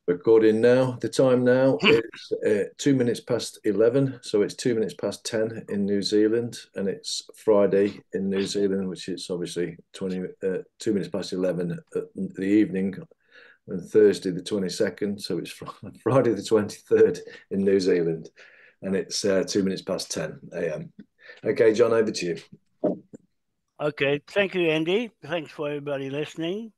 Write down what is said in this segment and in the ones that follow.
Recording now. The time now is 2 minutes past 11. So it's 2 minutes past 10 in New Zealand, and it's Friday in New Zealand, which is obviously 2 minutes past 11 at the evening, and Thursday the 22nd. So it's Friday the 23rd in New Zealand, and it's 2 minutes past 10 a.m. Okay, John, over to you. Okay, thank you, Andy. Thanks for everybody listening.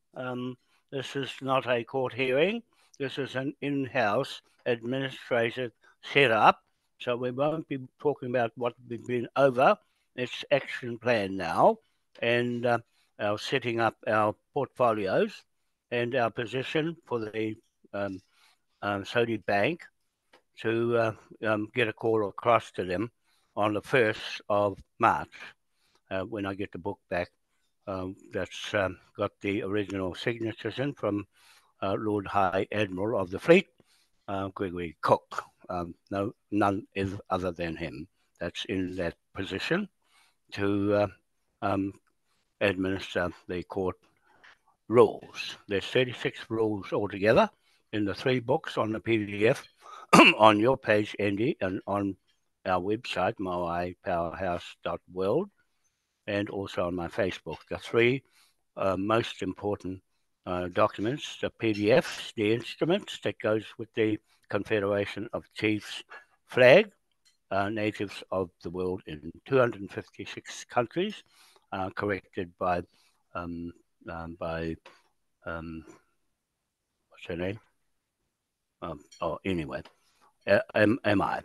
This is not a court hearing. This is an in-house administrative setup. So we won't be talking about what we've been over. It's action plan now, and our setting up our portfolios and our position for the Saudi bank to get a call across to them on the 1st of March when I get the book back. That's got the original signatures in from Lord High Admiral of the Fleet, Gregory Cook. None other than him that's in that position to administer the court rules. There's 36 rules altogether in the 3 books on the PDF on your page, Andy, and on our website, moaipowerhouse.world, and also on my Facebook. The 3 most important documents, the PDFs, the instruments that goes with the Confederation of Chiefs flag, natives of the world in 256 countries, corrected by what's her name? Anyway, MI.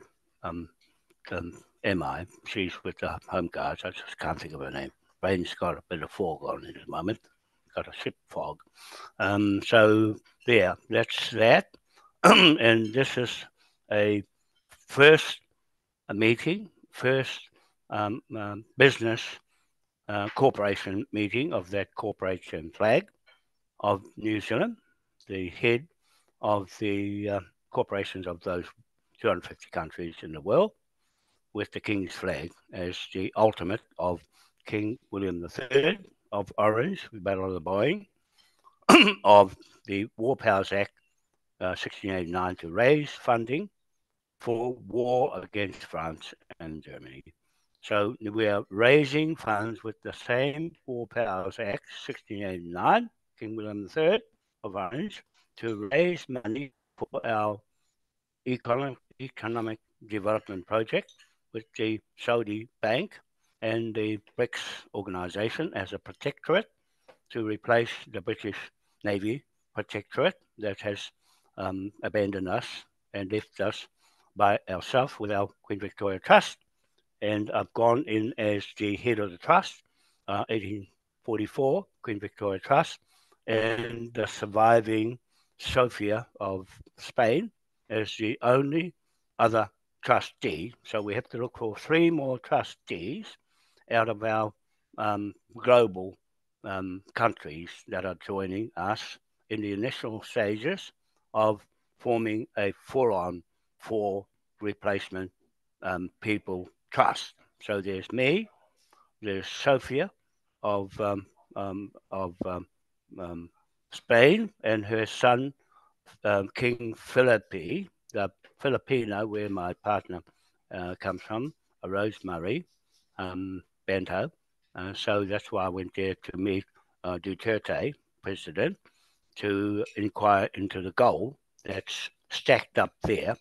MI. She's with the Home Guards. I just can't think of her name. Brain's got a bit of fog on it at the moment. Got a ship fog. So there, that's that. And this is a first meeting, first business corporation meeting of that corporation flag of New Zealand, the head of the corporations of those 250 countries in the world, with the King's flag as the ultimate of King William III of Orange, Battle of the Boyne, of the War Powers Act 1689 to raise funding for war against France and Germany. So we are raising funds with the same War Powers Act 1689, King William III of Orange, to raise money for our economic development project with the Saudi Bank and the BRICS organization as a protectorate to replace the British Navy protectorate that has abandoned us and left us by ourselves with our Queen Victoria Trust. And I've gone in as the head of the trust, 1844 Queen Victoria Trust, and the surviving Sofia of Spain as the only other trustee. So we have to look for 3 more trustees out of our global countries that are joining us in the initial stages of forming a full-on 4 replacement people trust. So there's me, there's Sofia of Spain, and her son King Philippi, the Filipino, where my partner comes from, Rosemary Bento. So that's why I went there to meet Duterte, president, to inquire into the gold that's stacked up there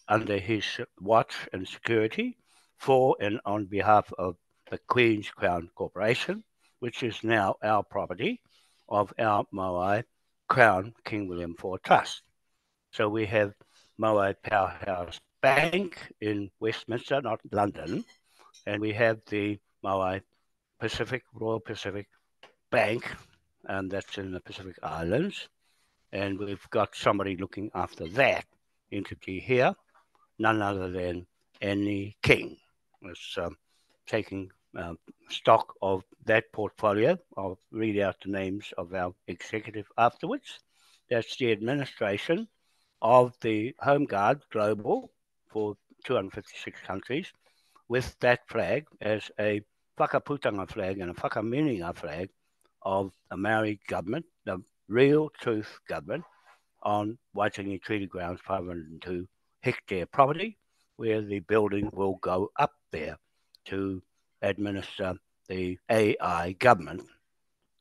under his watch and security for and on behalf of the Queen's Crown Corporation, which is now our property of our Moai Crown King William IV Trust. So we have Moai Powerhouse Bank in Westminster, not London, and we have the Moai Royal Pacific Bank, and that's in the Pacific Islands. And we've got somebody looking after that entity here, none other than Annie King. It's taking stock of that portfolio. I'll read out the names of our executive afterwards. That's the administration of the Home Guard Global for 256 countries, with that flag as a whakaputanga flag and a whakamininga flag of a Maori government, the real truth government on Waitangi Treaty Grounds 502 hectare property, where the building will go up there to administer the AI government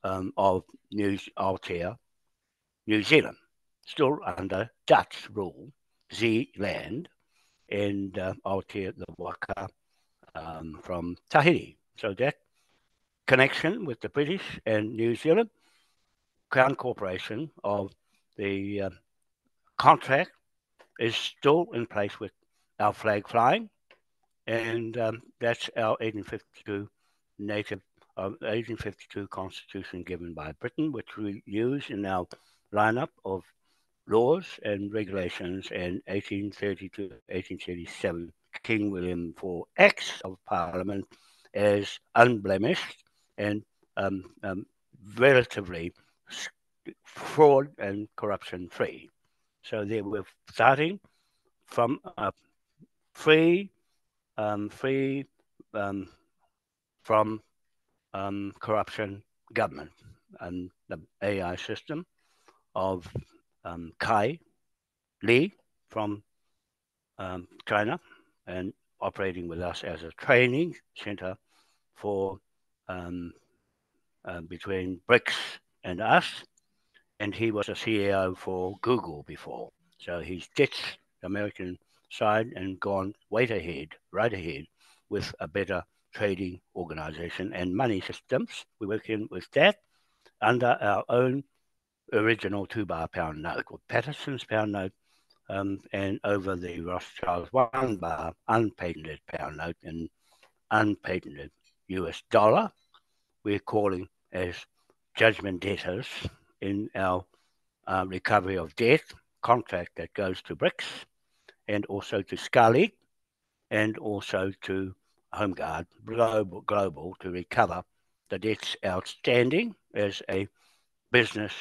of Aotea, New Zealand, still under Dutch rule, Zeeland, and Aotea the Waka from Tahiti. So that connection with the British and New Zealand Crown Corporation of the contract is still in place with our flag flying, and that's our 1852 native 1852 Constitution given by Britain, which we use in our lineup of laws and regulations, and 1830 to 1837 King William IV Acts of Parliament as unblemished and relatively fraud and corruption free. So there we're starting from a free from corruption government, and the AI system of Kai Li from China, and operating with us as a training center for between BRICS and us. And he was a CEO for Google before. So he's ditched the American side and gone right ahead with a better trading organization and money systems. We work in with that under our own original 2-bar pound note, or Patterson's pound note, and over the Rothschild's 1-bar unpatented pound note and unpatented US dollar. We're calling as judgment debtors in our recovery of debt contract that goes to BRICS, and also to Scully, and also to HomeGuard Global to recover the debts outstanding as a business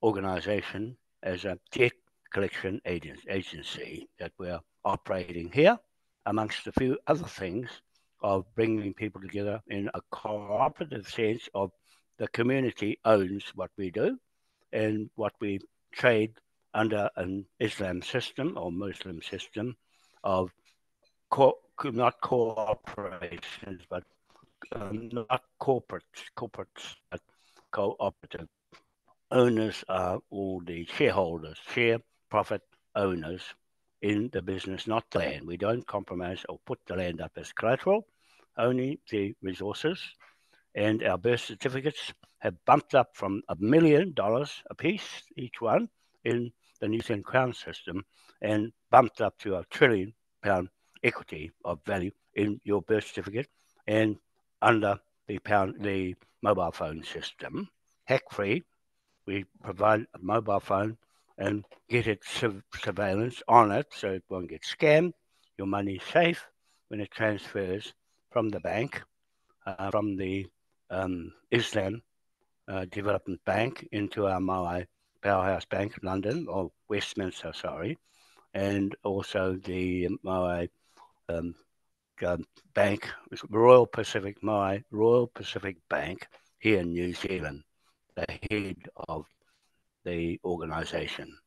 organisation, as a debt collection agency that we're operating here, amongst a few other things of bringing people together in a cooperative sense of the community owns what we do and what we trade under an Islam system or Muslim system of not corporations, but not corporates, but cooperative. Owners are all the shareholders, share profit owners in the business, not the land. We don't compromise or put the land up as collateral, only the resources. And our birth certificates have bumped up from $1 million a piece, each one, in the New Zealand Crown system, and bumped up to £1 trillion equity of value in your birth certificate, and under the mobile phone system, hack-free. We provide a mobile phone and get it surveillance on it so it won't get scammed. Your money's safe when it transfers from the bank, from the Islam Development Bank into our Maui Powerhouse Bank, London, or Westminster, sorry, and also the Maui Bank, Royal Pacific Bank here in New Zealand, the head of the organisation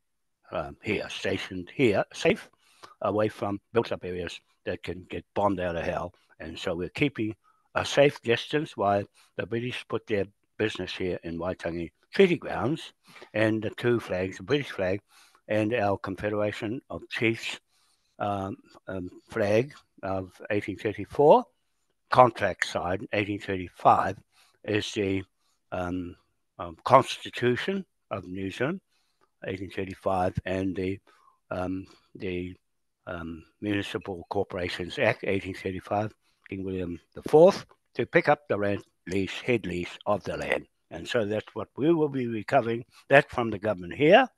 here, stationed here, safe, away from built-up areas that can get bombed out of hell. And so we're keeping a safe distance while the British put their business here in Waitangi Treaty Grounds, and the two flags, the British flag and our Confederation of Chiefs flag of 1834, contract side 1835, is the Constitution of New Zealand 1835, and the Municipal Corporations Act 1835, King William IV, to pick up the head lease of the land. And so that's what we will be recovering that from the government here,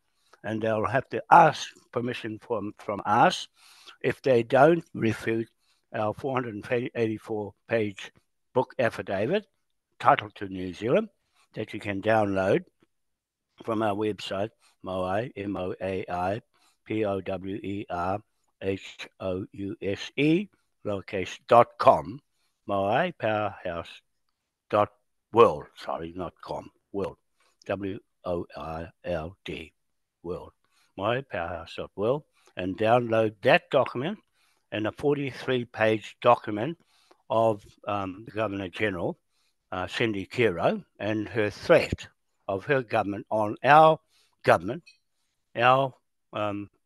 and they'll have to ask permission from us. If they don't refute our 484-page book affidavit, titled to New Zealand, that you can download from our website, Moai, MOAI, POWERHOUSE, lowercase.com, Moai Powerhouse .world, sorry, not com, world, WORLD, world. mypowerhouse.world, and download that document and a 43-page document of the Governor General, Cindy Kiro, and her threat of her government on our government,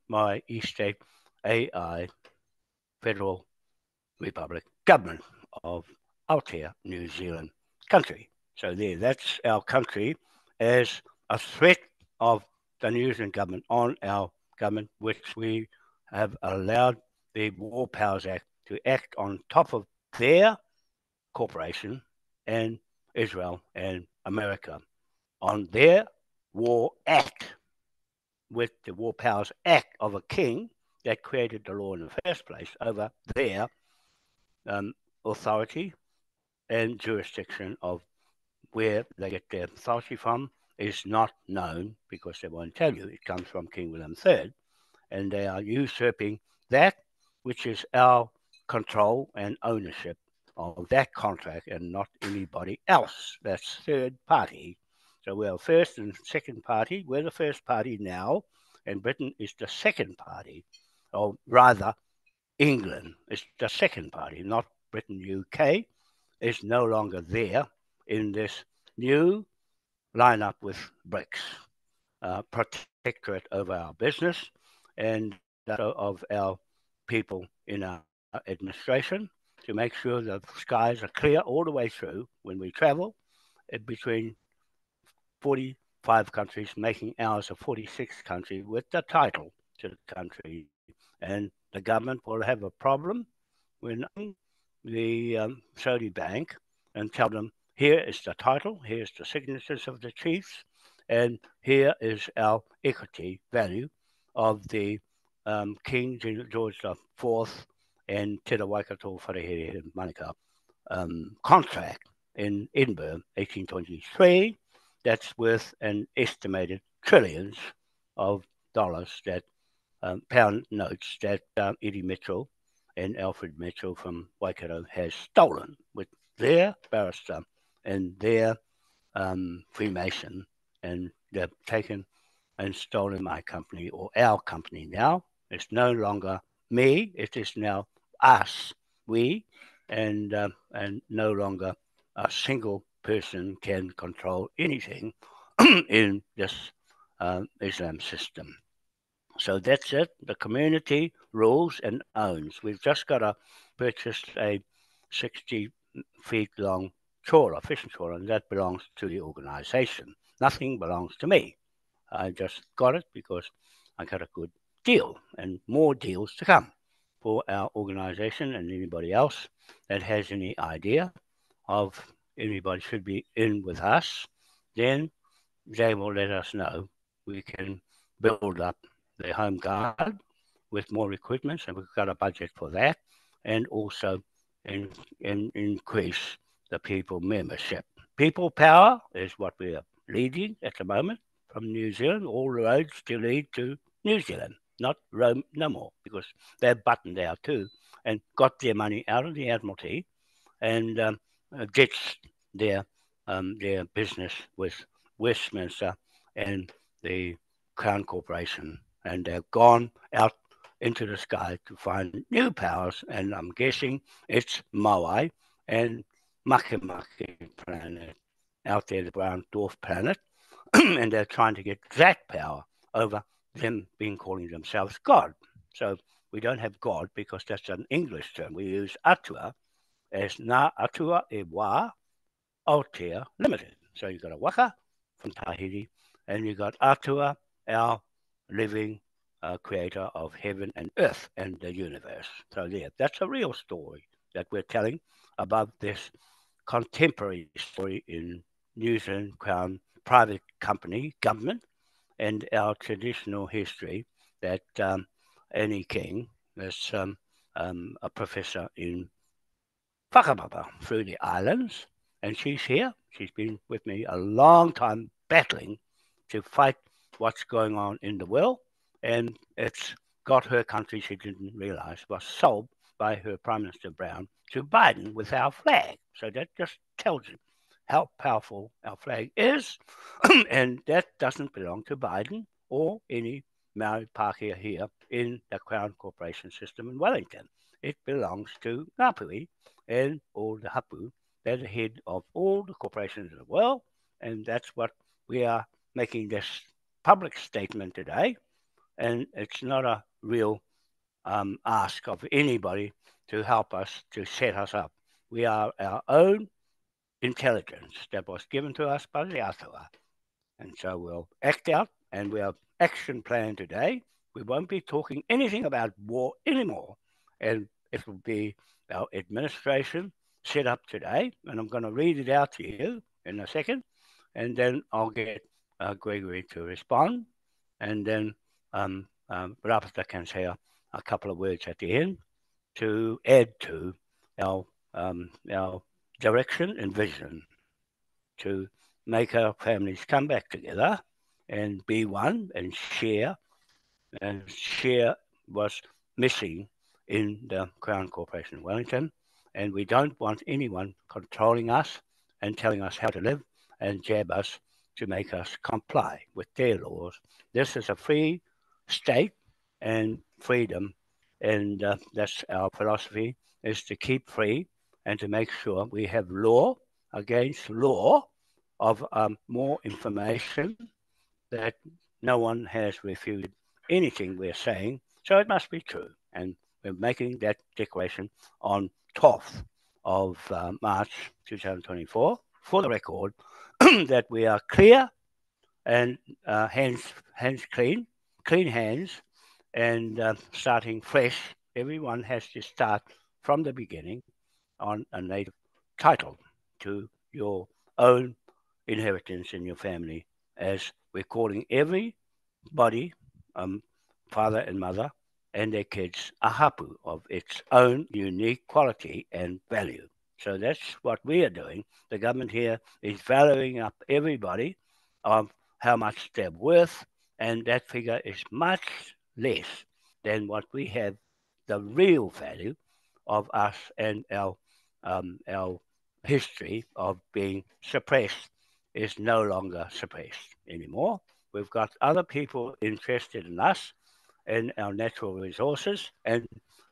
my East AI Federal Republic government of Aotea, New Zealand country. So that's our country as a threat of the New Zealand government on our government, which we have allowed the War Powers Act to act on top of their corporation and Israel and America on their war act with the War Powers Act of a king that created the law in the first place over their authority and jurisdiction of where they get their authority from is not known because they won't tell you. It comes from King William III, and they are usurping that which is our control and ownership of that contract and not anybody else. That's third party. So we're first and second party. We're the first party now, and Britain is the second party, or rather, England is the second party, not Britain. UK is no longer there in this new lineup with BRICS, protectorate over our business and of our people in our administration to make sure that the skies are clear all the way through when we travel between 45 countries, making ours a 46th country with the title to the country. And the government will have a problem when the Saudi bank and tell them, here is the title, here's the signatures of the chiefs, and here is our equity value of the King George IV and Te Waikato Wharehere and Manukau contract in Edinburgh, 1823, that's worth an estimated trillions of dollars that pound notes that Eddie Mitchell and Alfred Mitchell from Waikato has stolen with their barrister and their Freemason, and they've taken and stolen my company or our company now. It's no longer me, it is now us, we, and no longer a single person can control anything in this Islam system. So that's it. The community rules and owns. We've just got to purchase a 60 feet long trawler, fishing trawler, and that belongs to the organisation. Nothing belongs to me. I just got it because I got a good deal and more deals to come for our organisation and anybody else that has any idea of anybody should be in with us, then they will let us know. We can build up the home guard with more equipment, and we've got a budget for that, and also increase the people membership. People power is what we are leading at the moment from New Zealand. All roads to lead to New Zealand, not Rome no more, because they're buttoned out too and got their money out of the Admiralty and ditched their business with Westminster and the Crown Corporation, and they've gone out into the sky to find new powers, and I'm guessing it's Maui and Makemake planet out there, the brown dwarf planet, and they're trying to get that power over them being calling themselves God. So we don't have God because that's an English term. We use Atua as Nā Atua e Wā Aotea Limited. So you've got a waka from Tahiti, and you've got Atua, our living creator of heaven and earth and the universe. So that's a real story that we're telling about this contemporary story in New Zealand Crown private company government and our traditional history that Annie King, that's a professor in whakapapa through the islands, and she's here. She's been with me a long time battling to fight what's going on in the world, and it's got her country, she didn't realize, was sold by her Prime Minister Brown to Biden with our flag. So that just tells you how powerful our flag is, and that doesn't belong to Biden or any Maori Pākehā here in the Crown Corporation system in Wellington. It belongs to Ngāpuhi and all the hapu. They're the head of all the corporations in the world, and that's what we are making this public statement today. And it's not a real ask of anybody to help us, to set us up. We are our own intelligence that was given to us by the Atua. And so we'll act out, and we have action plan today. We won't be talking anything about war anymore. And it will be our administration set up today. And I'm going to read it out to you in a second. And then I'll get Gregory to respond. And then Rapata can say a couple of words at the end to add to our direction and vision to make our families come back together and be one and share. And share was missing in the Crown Corporation of Wellington. And we don't want anyone controlling us and telling us how to live and jab us to make us comply with their laws. This is a free state and freedom. And that's our philosophy, is to keep free and to make sure we have law against law of more information, that no one has refuted anything we're saying, so it must be true. And we're making that declaration on 12th of March 2024 for the record that we are clear and hands clean hands, and starting fresh. Everyone has to start from the beginning on a native title to your own inheritance in your family, as we're calling everybody, father and mother, and their kids, a hapu of its own unique quality and value. So that's what we are doing. The government here is valuing up everybody of how much they're worth, and that figure is much less than what we have, the real value of us and our history of being suppressed is no longer suppressed anymore. We've got other people interested in us and our natural resources and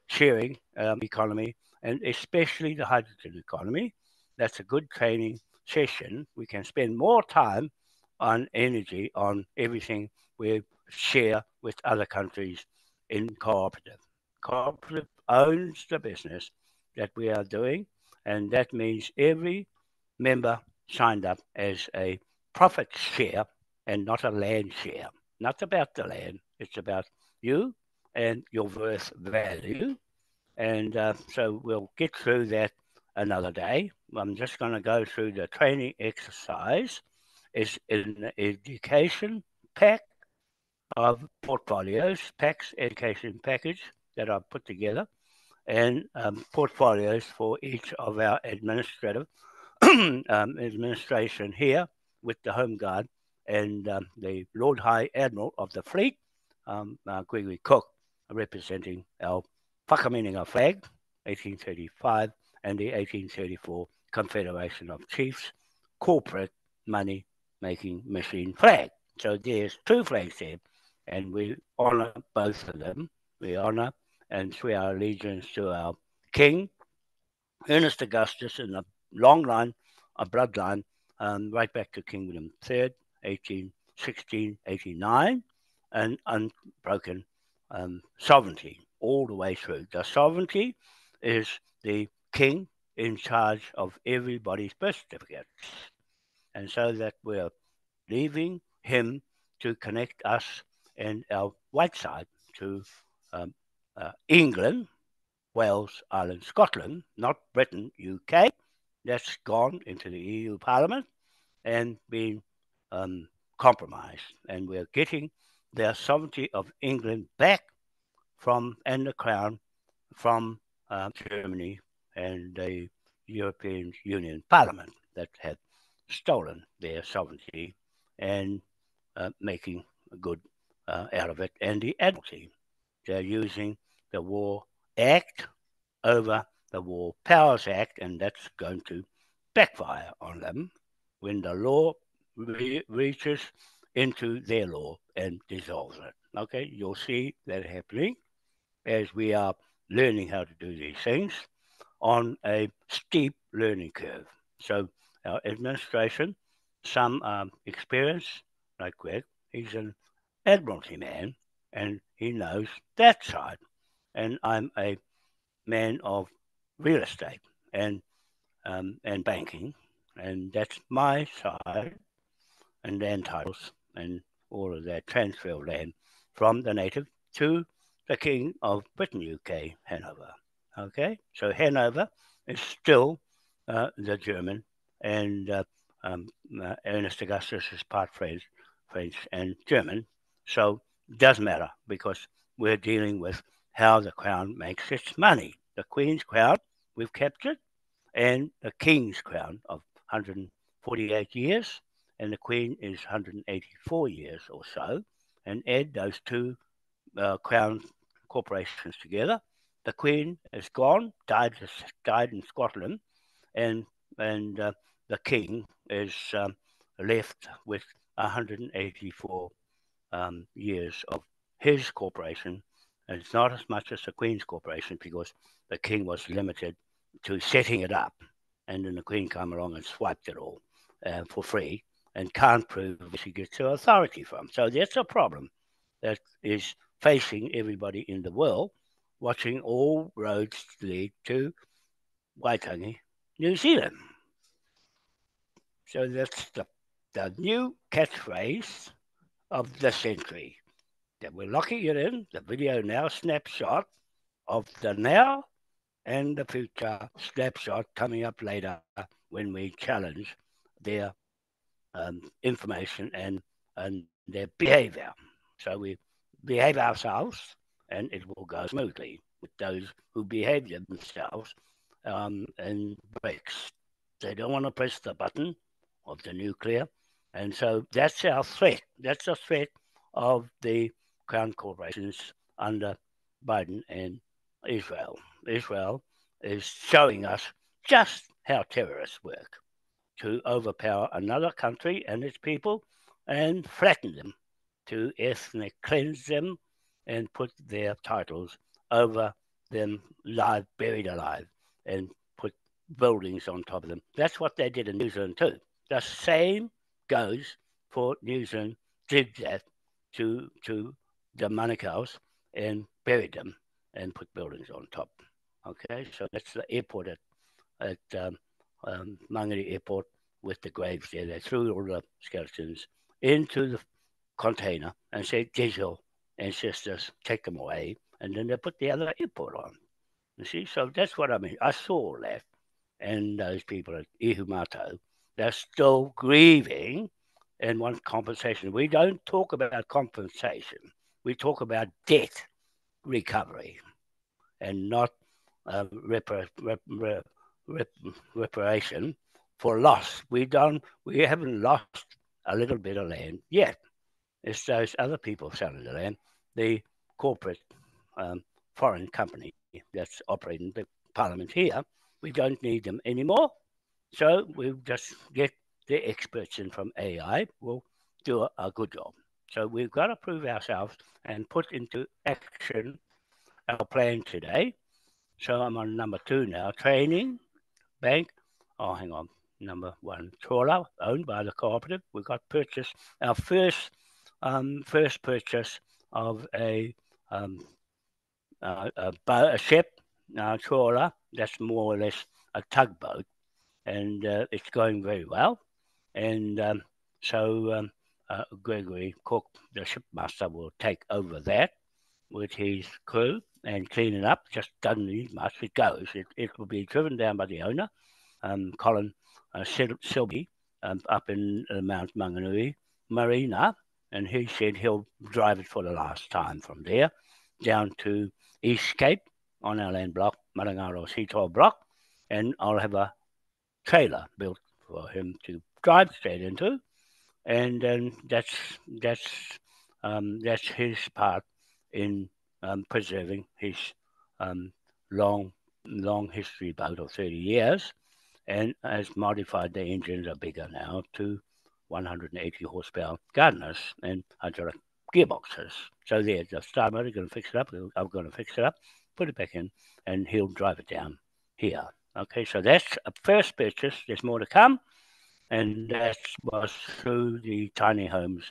sharing economy, and especially the hydrogen economy. That's a good training session. We can spend more time on energy, on everything we share with other countries in cooperative. Cooperative owns the business that we are doing, and that means every member signed up as a profit share and not a land share. Not about the land, it's about you and your worth value. And so we'll get through that another day. I'm just going to go through the training exercise. It's an education pack of portfolios, packs, education package that I've put together, and portfolios for each of our administration here with the Home Guard and the Lord High Admiral of the Fleet, Gregory Cook, representing our Whakamininga flag, 1835, and the 1834 Confederation of Chiefs corporate money-making machine flag. So there's two flags there, and we honour both of them. We honour and swear our allegiance to our King, Ernest Augustus, in a long line, a bloodline, right back to King William III, 1689, and unbroken sovereignty all the way through. The sovereignty is the king in charge of everybody's birth certificates. And so that we're leaving him to connect us and our white side to England, Wales, Ireland, Scotland, not Britain, UK. That's gone into the EU Parliament and been compromised. And we're getting the sovereignty of England back from, and the crown from Germany and the European Union Parliament that had stolen their sovereignty and making good out of it. And the Admiralty, they're using the War Act over the War Powers Act, and that's going to backfire on them when the law reaches into their law and dissolves it. Okay, you'll see that happening as we are learning how to do these things on a steep learning curve. So our administration, some experience, like Greg, he's an Admiralty man and he knows that side. And I'm a man of real estate and banking, and that's my side, and land titles and all of that transfer of land from the native to the King of Britain, UK, Hanover. Okay, so Hanover is still the German, and Ernest Augustus is part French and German. So it doesn't matter because we're dealing with how the crown makes its money. The Queen's crown we've captured, and the King's crown of 148 years, and the Queen is 184 years or so, and add those two crown corporations together. The Queen is gone, died in Scotland, and and the King is left with 184 years of his corporation. And it's not as much as the Queen's corporation because the King was limited to setting it up. And then the Queen came along and swiped it all for free and can't prove where she gets her authority from. So that's a problem that is facing everybody in the world, watching all roads lead to Waitangi, New Zealand. So that's the new catchphrase of the century. That we're locking it in, the video now snapshot of the now and the future snapshot coming up later when we challenge their information and their behavior. So we behave ourselves and it will go smoothly with those who behave themselves and breaks. They don't want to press the button of the nuclear. And so that's our threat. That's the threat of the crown corporations under Biden and Israel. Israel is showing us just how terrorists work to overpower another country and its people and flatten them, to ethnic cleanse them and put their titles over them live, buried alive, and put buildings on top of them. That's what they did in New Zealand too. The same goes for New Zealand, did that to the Manukau's and buried them and put buildings on top. Okay, so that's the airport at Mangere Airport with the graves there. They threw all the skeletons into the container and said, "There's your ancestors, take them away." And then they put the other airport on. You see, so that's what I mean. I saw that. And those people at Ihumato, they're still grieving and want compensation. We don't talk about compensation. We talk about debt recovery and not reparation for loss. We haven't lost a little bit of land yet. It's those other people selling the land, the corporate foreign company that's operating the parliament here. We don't need them anymore. So we'll just get the experts in from AI. We'll do a good job. So we've got to prove ourselves and put into action our plan today. So I'm on number 2 now. Training, bank. Oh, hang on. Number 1, trawler, owned by the cooperative. We got purchased our first purchase of a ship, trawler. That's more or less a tugboat, and it's going very well. And so Gregory Cook, the shipmaster, will take over that with his crew and clean it up. Just doesn't need much. It goes. It will be driven down by the owner, Colin Silby, up in Mount Manganui Marina, and he said he'll drive it for the last time from there down to East Cape on our land block, Marangaro C12 block, and I'll have a trailer built for him to drive straight into, and then that's his part in preserving his long history, about 30 years, and has modified the engines are bigger now to 180 horsepower gardeners and hydraulic gearboxes. So there, the star motor, going to fix it up. I'm going to fix it up, put it back in, and he'll drive it down here. Okay, so that's a first purchase. There's more to come, and that was through the tiny homes,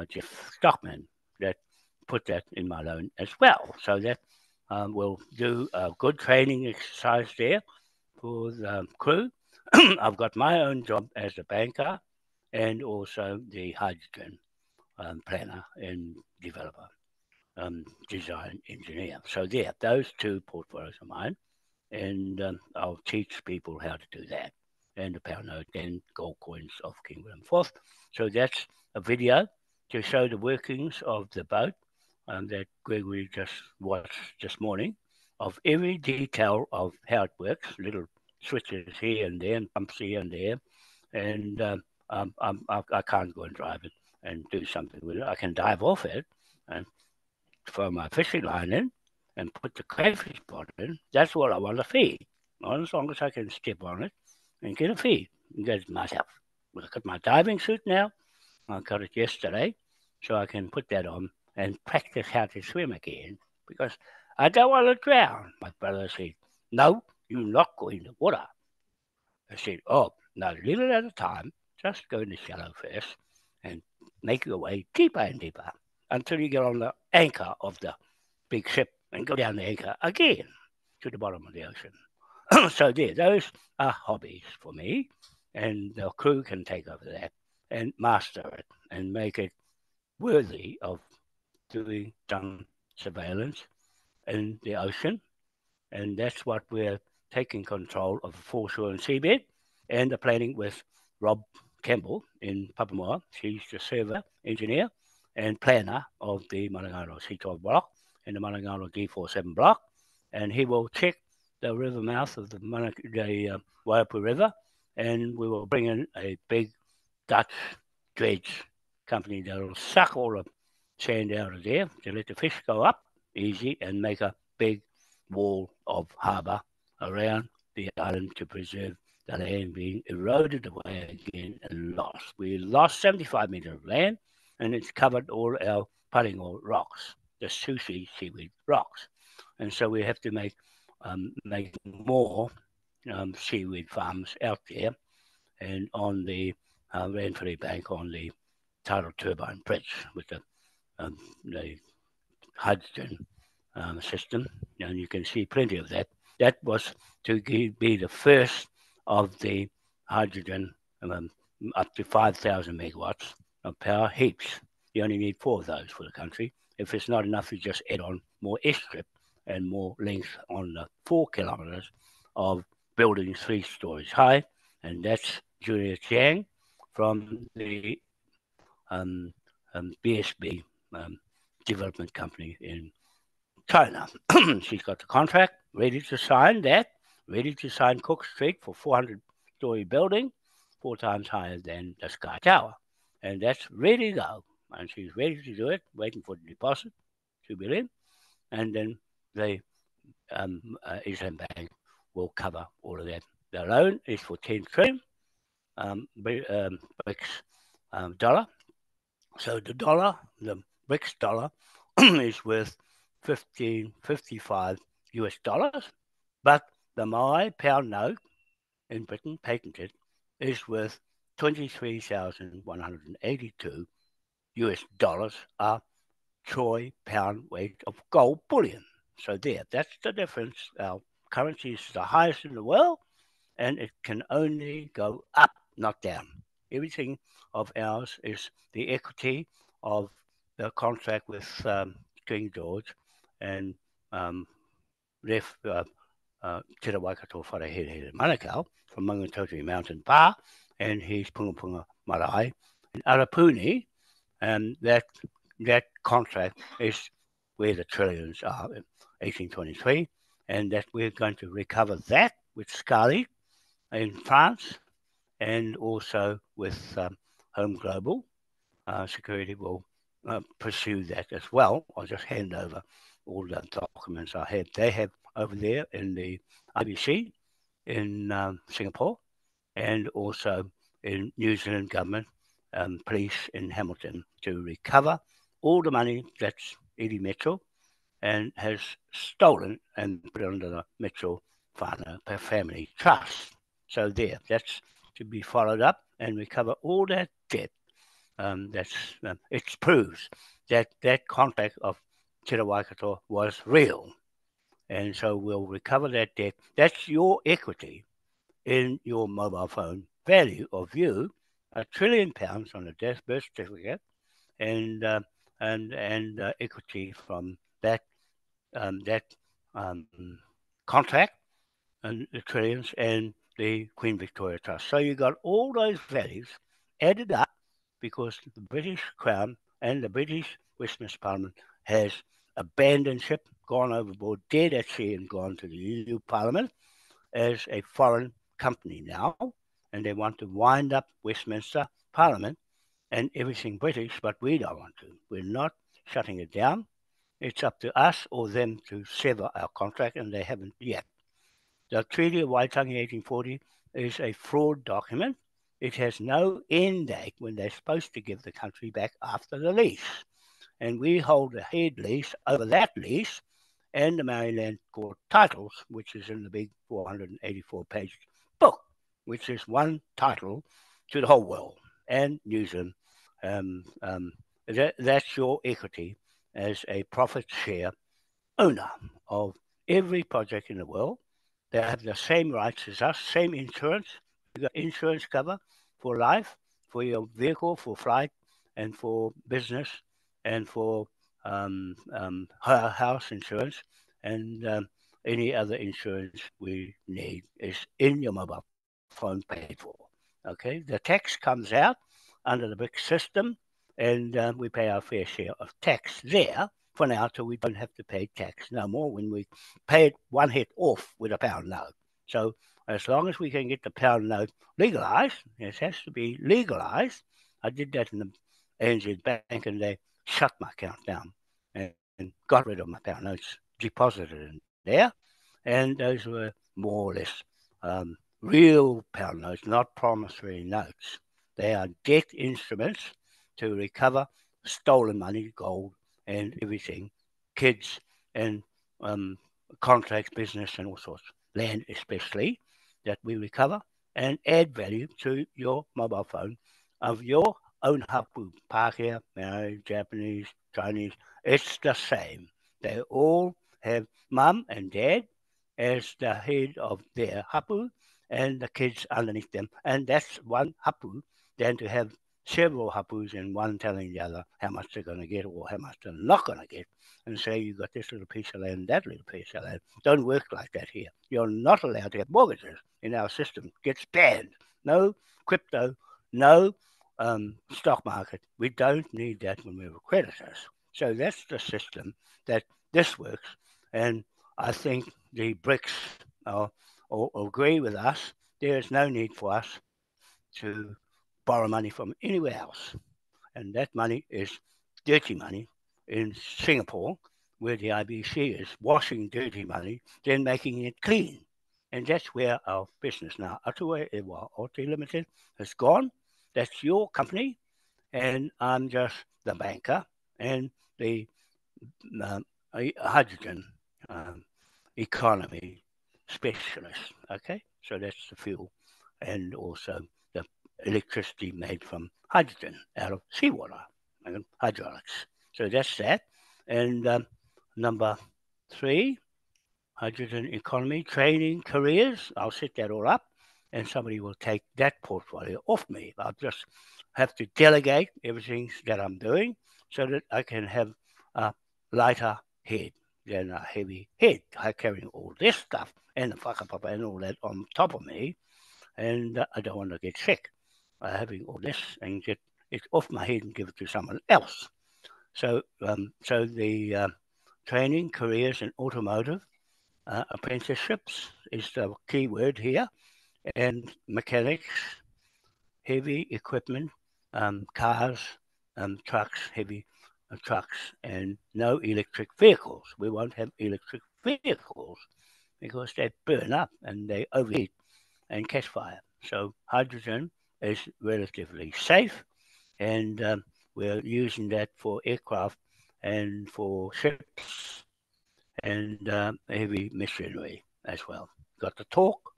Jeff Stockman, that put that in my loan as well. So that we'll do a good training exercise there for the crew. I've got my own job as a banker and also the hydrogen planner and developer, design engineer. So there, those two portfolios are mine, and I'll teach people how to do that. And the pound note and gold coins of King William IV. So that's a video to show the workings of the boat that Gregory just watched this morning, of every detail of how it works, little switches here and there and pumps here and there. And I can't go and drive it and do something with it. I can dive off it and throw my fishing line in and put the crayfish pot in. That's what I want to feed. Not as long as I can step on it and get a feed and get it myself. I've got my diving suit now. I got it yesterday, so I can put that on and practice how to swim again, because I don't want to drown. My brother said, "No, you're not going to water." I said, "Oh, no, little at a time. Just go in the shallow first and make your way deeper and deeper until you get on the anchor of the big ship and go down the anchor again to the bottom of the ocean." So there, those are hobbies for me, and the crew can take over that and master it and make it worthy of doing some surveillance in the ocean. And that's what we're taking control of the foreshore and seabed, and the planning with Rob Campbell in Papamoa. He's the surveyor, engineer, and planner of the Malangaro C12 block and the Malangaro D47 block. And he will check the river mouth of the Waiapu River, and we will bring in a big Dutch dredge company that will suck all the sand out of there to let the fish go up easy and make a big wall of harbour around the island to preserve the land being eroded away again and lost. We lost 75 metres of land, and it's covered all our Paringo rocks, the sushi seaweed rocks. And so we have to make more seaweed farms out there, and on the Ranfurly Bank on the tidal turbine bridge with the hydrogen system, and you can see plenty of that. That was to be the first of the hydrogen up to 5,000 megawatts of power heaps. You only need 4 of those for the country. If it's not enough, you just add on more airstrip and more length on the 4 kilometres of buildings 3 stories high, and that's Julia Chiang from the BSB development company in China. She's got the contract ready to sign that, ready to sign Cook Street for 400-story building, 4 times higher than the Sky Tower. And that's ready to go. And she's ready to do it, waiting for the deposit, $2 billion. And then the Islam Bank will cover all of that. The loan is for 10 trillion BRICS dollar. So the BRICS dollar is worth 55 US dollars, but the Maui pound note in Britain, patented, is worth 23,182 US dollars, a troy pound weight of gold bullion. So there, that's the difference. Our currency is the highest in the world, and it can only go up, not down. Everything of ours is the equity of the contract with King George and Ref Te Waikato Wharehere Manukau from Mangatotori Mountain Pa, and his Punga Punga Marae in Arapuni, and that contract is where the trillions are in 1823, and that we're going to recover that with Scali in France, and also with Home Global Security will pursue that as well. I'll just hand over all the documents I have. They have over there in the IBC in Singapore, and also in New Zealand government police in Hamilton to recover all the money that's Eddie Mitchell and has stolen and put it under the Mitchell family trust. So there, that's to be followed up and recover all that debt. It proves that that contract of Te Waikato was real. And so we'll recover that debt. That's your equity in your mobile phone value of you, £1 trillion on a death birth certificate, and equity from that contract and the trillions and the Queen Victoria Trust. So you got all those values added up because the British Crown and the British Westminster Parliament has abandoned ship, gone overboard, dead at sea, and gone to the EU Parliament as a foreign company now, and they want to wind up Westminster Parliament and everything British, but we don't want to. We're not shutting it down. It's up to us or them to sever our contract, and they haven't yet. The Treaty of Waitangi 1840 is a fraud document. It has no end date when they're supposed to give the country back after the lease. And we hold a head lease over that lease and the Maryland Court titles, which is in the big 484-page book, which is one title to the whole world and New Zealand. That's your equity as a profit share owner of every project in the world. They have the same rights as us, same insurance. You got insurance cover for life, for your vehicle, for flight, and for business, and for house insurance, and any other insurance we need is in your mobile phone paid for. Okay, the tax comes out under the BRIC system, and we pay our fair share of tax there for now till we don't have to pay tax no more when we pay it one hit off with a pound note. So as long as we can get the pound note legalised, it has to be legalised. I did that in the ANZ Bank and they shut my account down and got rid of my pound notes, deposited in there. And those were more or less real pound notes, not promissory notes. They are debt instruments to recover stolen money, gold, and everything, kids and contracts, business and all sorts, land especially, that we recover and add value to your mobile phone of your own hapu, Pākehā, Maori, Japanese, Chinese. It's the same. They all have mum and dad as the head of their hapu and the kids underneath them. And that's one hapu than to have several hapus and one telling the other how much they're going to get or how much they're not going to get, and say you've got this little piece of land, that little piece of land. Don't work like that here. You're not allowed to have mortgages in our system. It gets banned. No crypto, no stock market. We don't need that when we're creditors. So that's the system that this works, and I think the BRICS agree with us. There is no need for us to borrow money from anywhere else. And that money is dirty money in Singapore, where the IBC is washing dirty money, then making it clean. And that's where our business now, Ataue Ewa Oti Limited, has gone. That's your company, and I'm just the banker and the hydrogen economy specialist. Okay, so that's the fuel, and also the electricity made from hydrogen out of seawater, hydraulics. So that's that. And number 3, hydrogen economy, training, careers. I'll set that all up, and somebody will take that portfolio off me. I'll just have to delegate everything that I'm doing so that I can have a lighter head than a heavy head. I carrying all this stuff and the whakapapa and all that on top of me, and I don't want to get sick having all this and get it off my head and give it to someone else. So the training, careers in automotive, apprenticeships is the key word here, and mechanics, heavy equipment, cars, trucks, heavy trucks, and no electric vehicles. We won't have electric vehicles because they burn up and they overheat and catch fire. So hydrogen is relatively safe, and we're using that for aircraft and for ships and heavy machinery as well. Got the torque,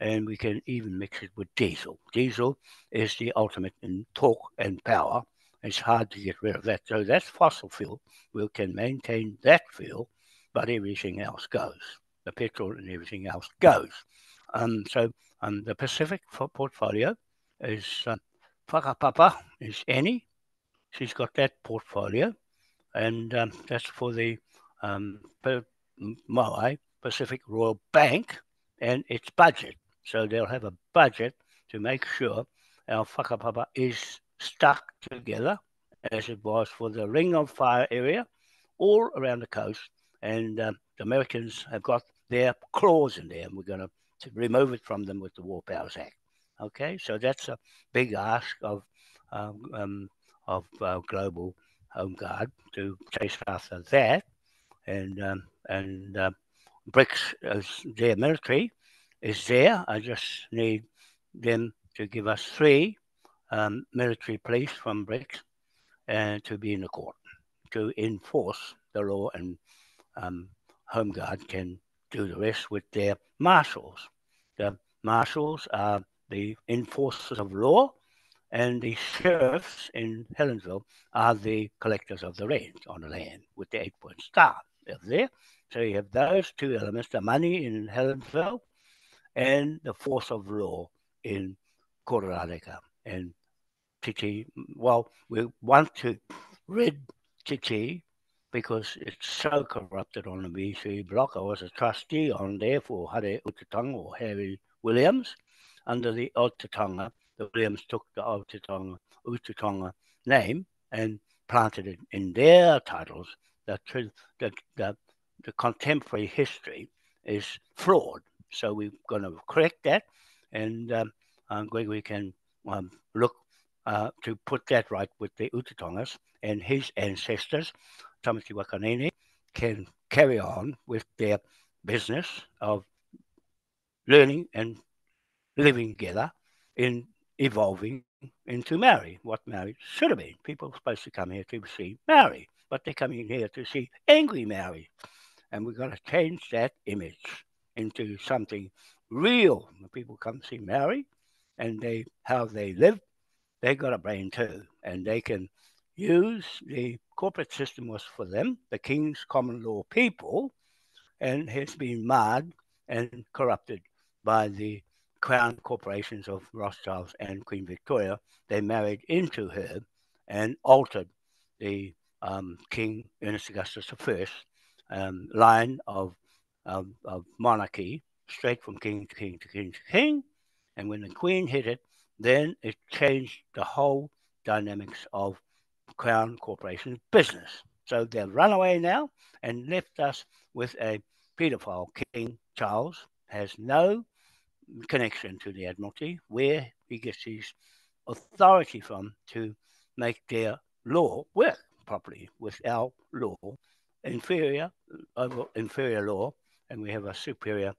and we can even mix it with diesel. Diesel is the ultimate in torque and power. It's hard to get rid of that. So that's fossil fuel. We can maintain that fuel, but everything else goes. The petrol and everything else goes. So the Pacific portfolio is Whakapapa is Annie. She's got that portfolio, and that's for the Moai Pacific Royal Bank and its budget. So they'll have a budget to make sure our whakapapa is stuck together as it was for the Ring of Fire area all around the coast. And the Americans have got their clause in there, and we're going to remove it from them with the War Powers Act. Okay, so that's a big ask of Global Home Guard to chase after that, and BRICS, their military is there. I just need them to give us 3 military police from BRICS and to be in the court to enforce the law, and Home Guard can do the rest with their marshals. The marshals are the enforcers of law, and the sheriffs in Helensville are the collectors of the rent on the land with the 8-point star. They're there. So you have those 2 elements, the money in Helensville and the force of law in Kororareka and Titi. Well, we want to rid Titi because it's so corrupted on the BC block. I was a trustee on there for Hare Utatonga or Harry Williams. Under the Utatonga, the Williams took the Utatonga name and planted it in their titles. The contemporary history is flawed. So we're going to correct that, and Gregory can look to put that right with the Utatongas, and his ancestors, Tamati Wakanini, can carry on with their business of learning and living together in evolving into Maori, what Maori should have been. People are supposed to come here to see Maori, but they're coming here to see angry Maori. And we've got to change that image into something real. When people come see Maori and how they live, they got a brain too, and they can use the corporate system was for them, the King's common law people, and has been marred and corrupted by the crown corporations of Rothschilds and Queen Victoria. They married into her and altered the King Ernest Augustus I line of monarchy straight from king to king to king to king. And when the Queen hit it, then it changed the whole dynamics of Crown Corporation's business. So they've run away now and left us with a paedophile. King Charles has no connection to the Admiralty, where he gets his authority from to make their law work properly with our law, inferior law, and we have a superior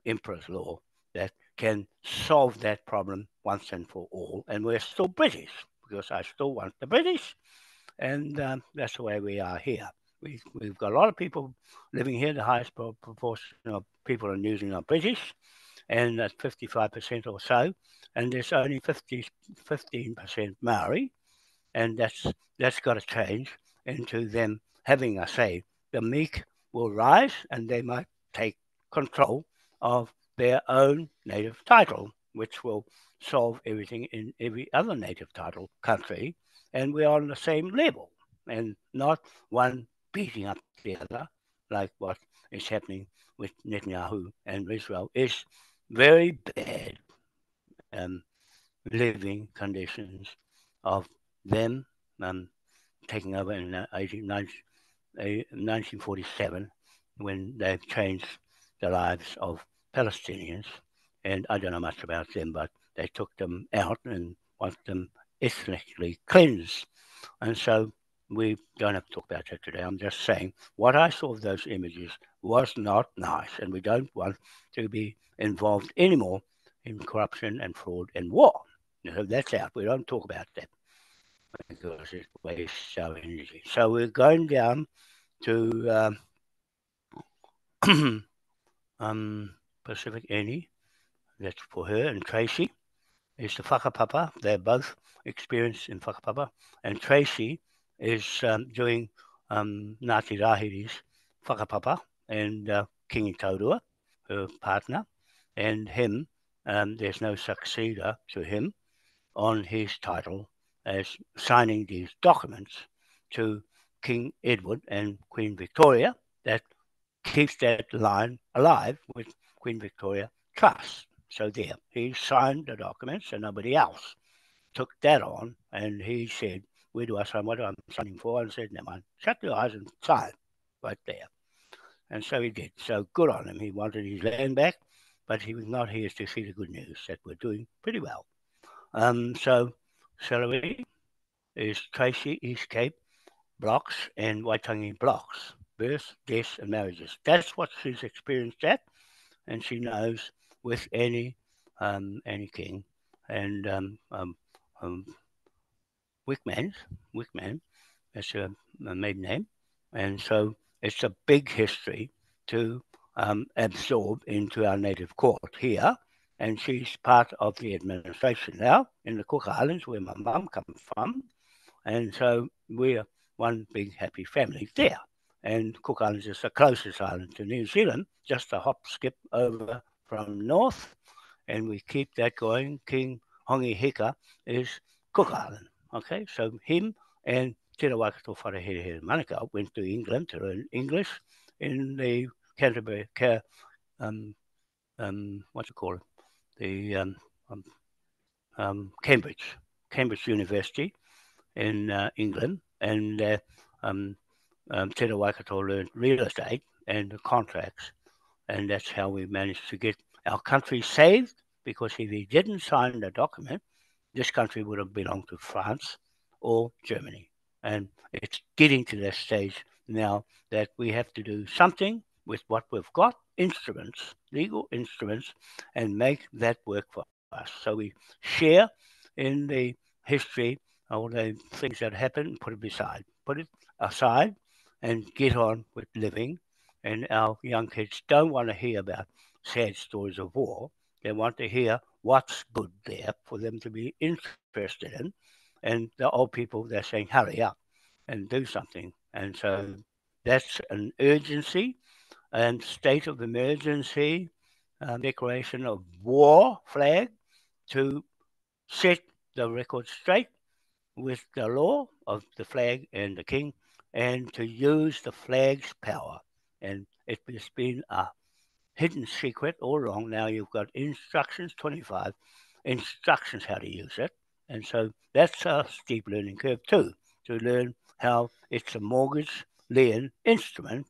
emperor's law that can solve that problem once and for all. And we're still British, because I still want the British, and that's the way we are here. We've got a lot of people living here. The highest proportion of people are using are British, and that's 55% or so. And there's only 15% Maori, and that's got to change into them having a say. The meek will rise, and they might take control of their own native title, which will solve everything in every other native title country, and we're on the same level, and not one beating up the other, like what is happening with Netanyahu and Israel. Is very bad living conditions of them taking over in 1947, when they've changed the lives of Palestinians. And I don't know much about them, but they took them out and want them ethnically cleansed. And so we don't have to talk about that today. I'm just saying what I saw of those images was not nice, and we don't want to be involved anymore in corruption and fraud and war. So that's out. We don't talk about that. because it wastes so energy. So we're going down to Pacific Annie. That's for her, and Tracy is the whakapapa. They're both experienced in whakapapa. And Tracy is doing Ngāti Rahiri's whakapapa, and Kingi Taurua, her partner, and him, there's no successor to him on his title as signing these documents to King Edward and Queen Victoria that keeps that line alive with Queen Victoria Trust. So there, he signed the documents and nobody else took that on, and he said, where do I sign? What am I signing for? And I said, never mind, shut your eyes and sign right there. And so he did. So good on him. He wanted his land back, but he was not here to see the good news that we're doing pretty well. So celery is Tracy, East Cape, blocks, and Waitangi blocks, births, deaths, and marriages. That's what she's experienced at, and she knows with any king, and Wickman, that's a maiden name, and so it's a big history to absorb into our native court here. And she's part of the administration now in the Cook Islands, where my mum comes from. And so we're one big happy family there. And Cook Islands is the closest island to New Zealand, just a hop skip over from north. And we keep that going. King Hongi Hika is Cook Island. Okay, so him and Te Waikato Wharehere Manukau went to England to learn English in the Canterbury, what's it called? The Cambridge University in England, and Te Waikato learned real estate and the contracts, and that's how we managed to get our country saved, because if he didn't sign the document, this country would have belonged to France or Germany. And it's getting to that stage now that we have to do something with what we've got, instruments, legal instruments, and make that work for us. So we share in the history, all the things that happen, put it aside and get on with living. And our young kids don't want to hear about sad stories of war. They want to hear what's good there for them to be interested in. And the old people, they're saying, hurry up and do something. And so that's an urgency and state of emergency, declaration of war flag to set the record straight with the law of the flag and the king, and to use the flag's power. And it has been a hidden secret all along. Now you've got instructions, 25 instructions how to use it. And so that's a steep learning curve too, to learn how it's a mortgage lien instrument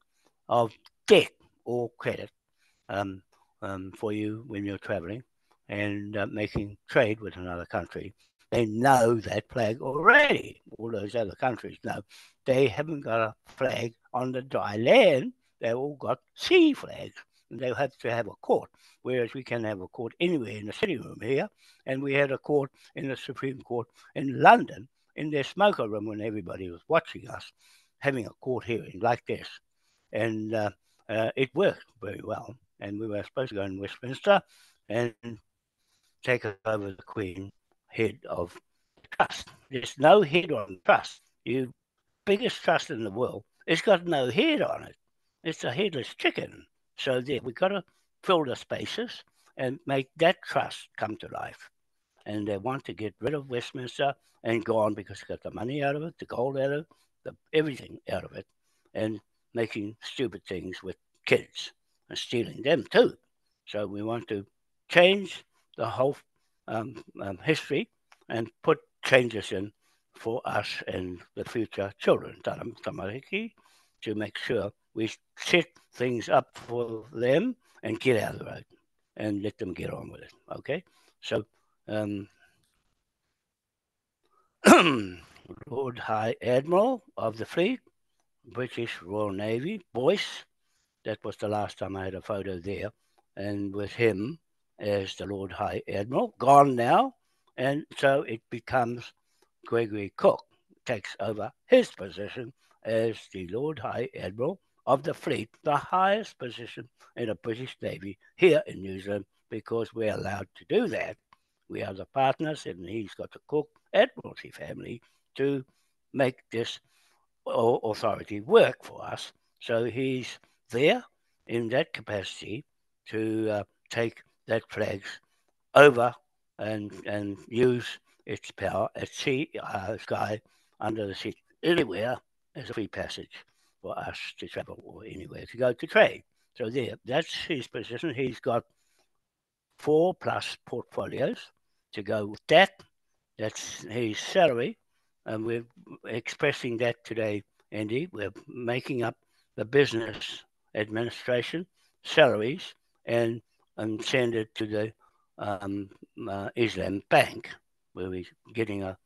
of debt or credit for you when you're traveling and making trade with another country. They know that flag already. All those other countries know. They haven't got a flag on the dry land. They've all got sea flags. And they have to have a court, whereas we can have a court anywhere in the sitting room here. And we had a court in the Supreme Court in London in their smoker room when everybody was watching us, having a court hearing like this. And it worked very well. And we were supposed to go in Westminster and take over the Queen head of the trust. There's no head on the trust. You biggest trust in the world. It's got no head on it. It's a headless chicken. So there, we've got to fill the spaces and make that trust come to life. And they want to get rid of Westminster and go on because they got the money out of it, the gold out of it, everything out of it, and making stupid things with kids and stealing them too. So we want to change the whole history and put changes in for us and the future children, tamariki, to make sure we set things up for them and get out of the road and let them get on with it. Okay, so Lord High Admiral of the Fleet, British Royal Navy, Boyce. That was the last time I had a photo there, and with him as the Lord High Admiral, gone now, and so it becomes Gregory Cook. takes over his position as the Lord High Admiral of the fleet, the highest position in the British Navy here in New Zealand, because we're allowed to do that. We are the partners, and he's got the Cook Admiralty family to make this authority work for us. So he's there in that capacity to take that flags over and use its power at sea, sky, under the sea, anywhere as a free passage for us to travel or anywhere to go to trade. So that's his position. He's got 4+ portfolios to go with that. That's his salary, and we're expressing that today, Andy. We're making up the business administration salaries and send it to the Islam Bank, where we're getting a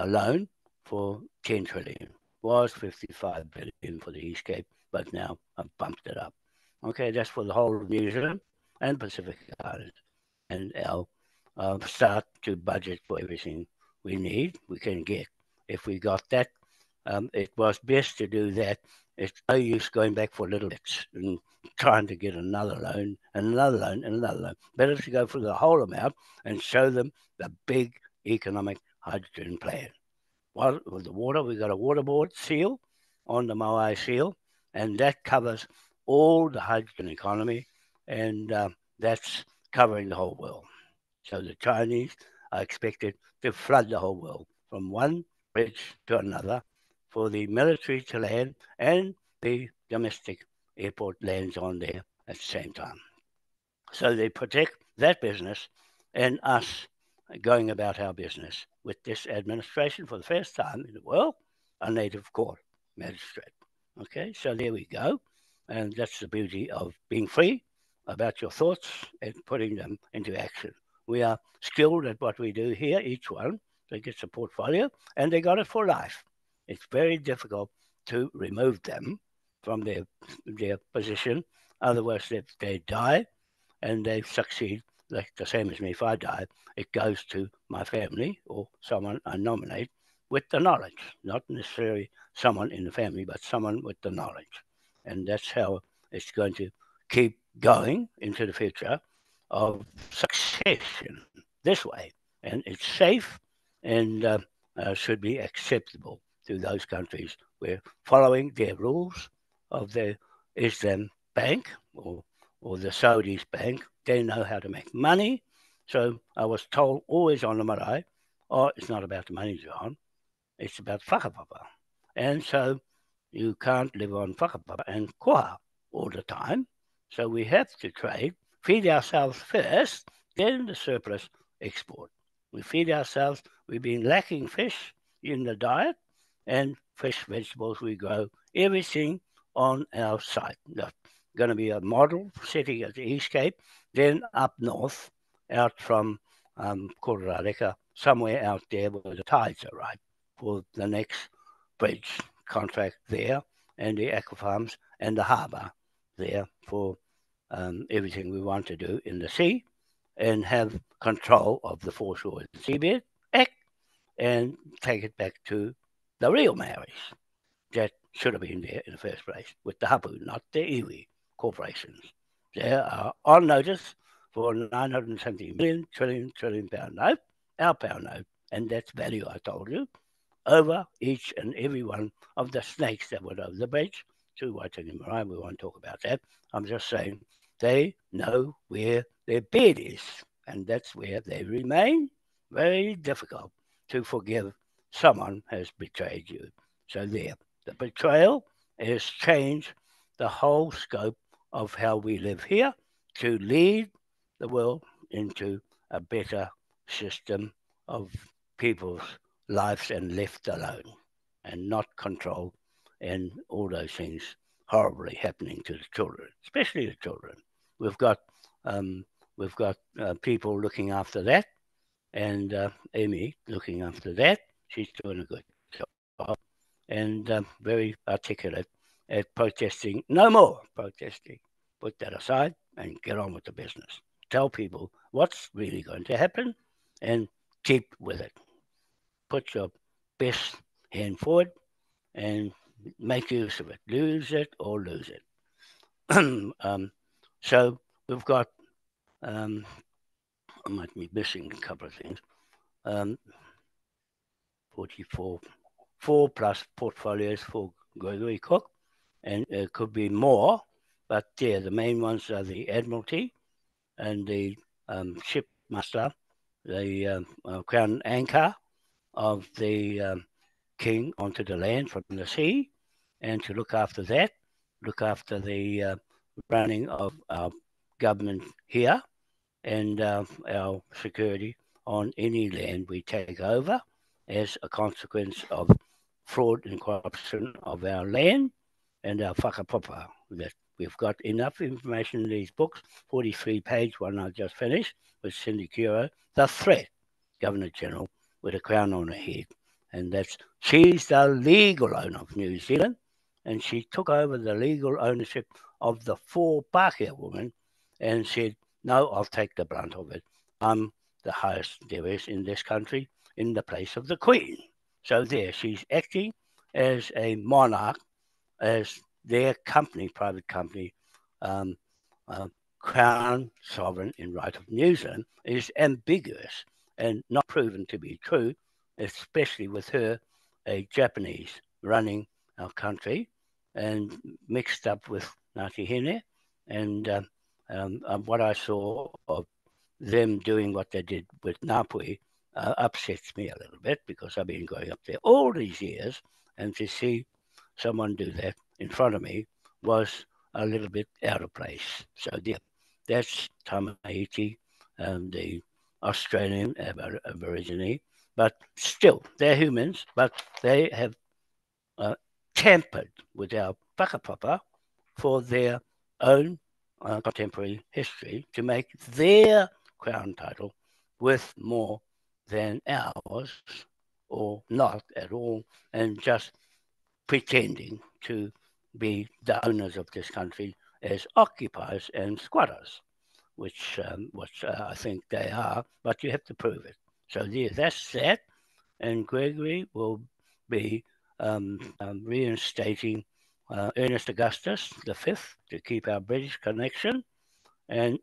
loan for 10 trillion. Was 55 billion for the East Cape, but now I've bumped it up. Okay, that's for the whole of New Zealand and Pacific Islands. And our start to budget for everything we need, we can get. If we got that, it was best to do that. It's no use going back for little bits and trying to get another loan and another loan and another loan. Better to go for the whole amount and show them the big economic hydrogen plan. Well, with the water, we've got a waterboard seal on the Moai seal, and that covers all the hydrogen economy, and that's covering the whole world. So the Chinese are expected to flood the whole world from one bridge to another for the military to land and the domestic airport lands on there at the same time. So they protect that business and us going about our business with this administration for the first time in the world, a native court magistrate. Okay, so there we go. And that's the beauty of being free about your thoughts and putting them into action. We are skilled at what we do here, each one. They get a portfolio and they got it for life. It's very difficult to remove them from their position. Otherwise, if they die and they succeed, like the same as me, if I die, it goes to my family or someone I nominate with the knowledge, not necessarily someone in the family, but someone with the knowledge. And that's how it's going to keep going into the future of succession this way. And it's safe and should be acceptable to those countries. We're following their rules of the Islam Bank or the Saudis Bank. They know how to make money. So I was told always on the marae, it's not about the money, John. It's about whakapapa. And so you can't live on whakapapa and koha all the time. So we have to trade, feed ourselves first, then the surplus export. We feed ourselves. We've been lacking fish in the diet and fresh vegetables we grow, everything on our site. There's going to be a model sitting at the East Cape, then up north, out from Kororareka, somewhere out there where the tides are right, for the next bridge contract there, and the aquafarms and the harbour there for everything we want to do in the sea and have control of the foreshore and seabed act and take it back to the real Maoris that should have been there in the first place with the hapu, not the iwi corporations. They are on notice for 970 million trillion pound note, our pound note, and that's value, I told you, over each and every one of the snakes that went over the bridge to Waitangi Marae. We won't talk about that. I'm just saying they know where their bed is, and that's where they remain. Very difficult to forgive someone has betrayed you. So there, the betrayal has changed the whole scope of how we live here to lead the world into a better system of people's lives and left alone and not controlled and all those things horribly happening to the children, especially the children. We've got people looking after that, and Amy looking after that. She's doing a good job and very articulate at protesting. No more protesting. Put that aside and get on with the business. Tell people what's really going to happen and keep with it. Put your best hand forward and make use of it. Lose it or lose it. So we've got, I might be missing a couple of things, 44, 4+ portfolios for Gregory Cook, and it could be more, but yeah, the main ones are the Admiralty and the Shipmaster, the Crown Anchor of the King onto the land from the sea, and to look after that, look after the running of our government here and our security on any land we take over as a consequence of fraud and corruption of our land and our whakapapa. That we've got enough information in these books, 43-page one I just finished with Cindy Curo, The Threat, Governor-General with a crown on her head. And she's the legal owner of New Zealand, and she took over the legal ownership of the 4 Pākehā women and said, no, I'll take the brunt of it. I'm the highest there is in this country in the place of the Queen. So there, she's acting as a monarch, as their company, private company, Crown Sovereign in Right of New Zealand is ambiguous and not proven to be true, especially with her, a Japanese, running our country and mixed up with Ngāti Hine. And what I saw of them doing what they did with Ngāpuhi upsets me a little bit, because I've been going up there all these years, and to see someone do that in front of me was a little bit out of place. So yeah, that's Tamahiti, the Australian Aborigine, but still, they're humans, but they have tampered with our whakapapa for their own contemporary history to make their crown title worth more than ours, or not at all, and just pretending to be the owners of this country as occupiers and squatters, which I think they are, but you have to prove it. So yeah, that's that. And Gregory will be reinstating Ernest Augustus V to keep our British connection, and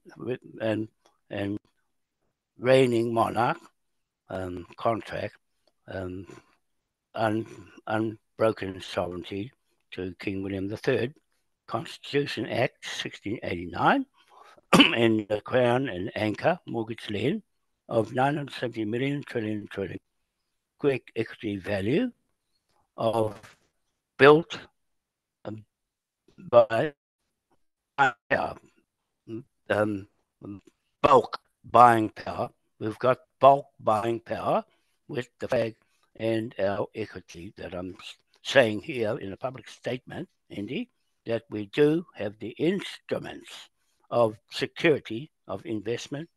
reigning monarch contract, unbroken sovereignty to King William III, Constitution Act 1689, and the Crown and Anchor mortgage lien of 970 million trillion quick equity value of built by bulk buying power. We've got bulk buying power with the flag and our equity that I'm saying here in a public statement, Andy, that we do have the instruments of security of investment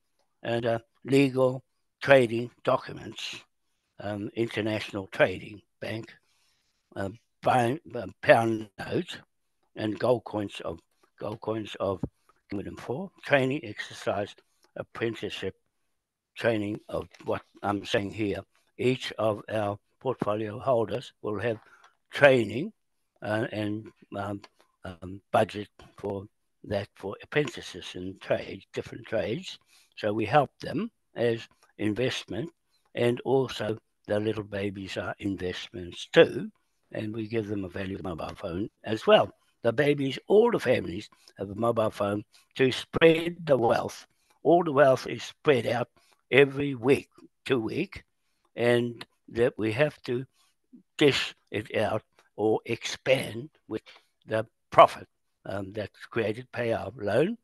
and legal trading documents, international trading bank, pound notes, and gold coins of Kingdom 4, training, exercise, apprenticeship, training of what I'm saying here. Each of our portfolio holders will have training and budget for that for apprentices in trades, different trades. So we help them as investment, and also the little babies are investments too, and we give them a value mobile phone as well. The babies, all the families have a mobile phone to spread the wealth. All the wealth is spread out every week, 2 weeks, and that we have to dish it out or expand with the profit that's created, pay our loan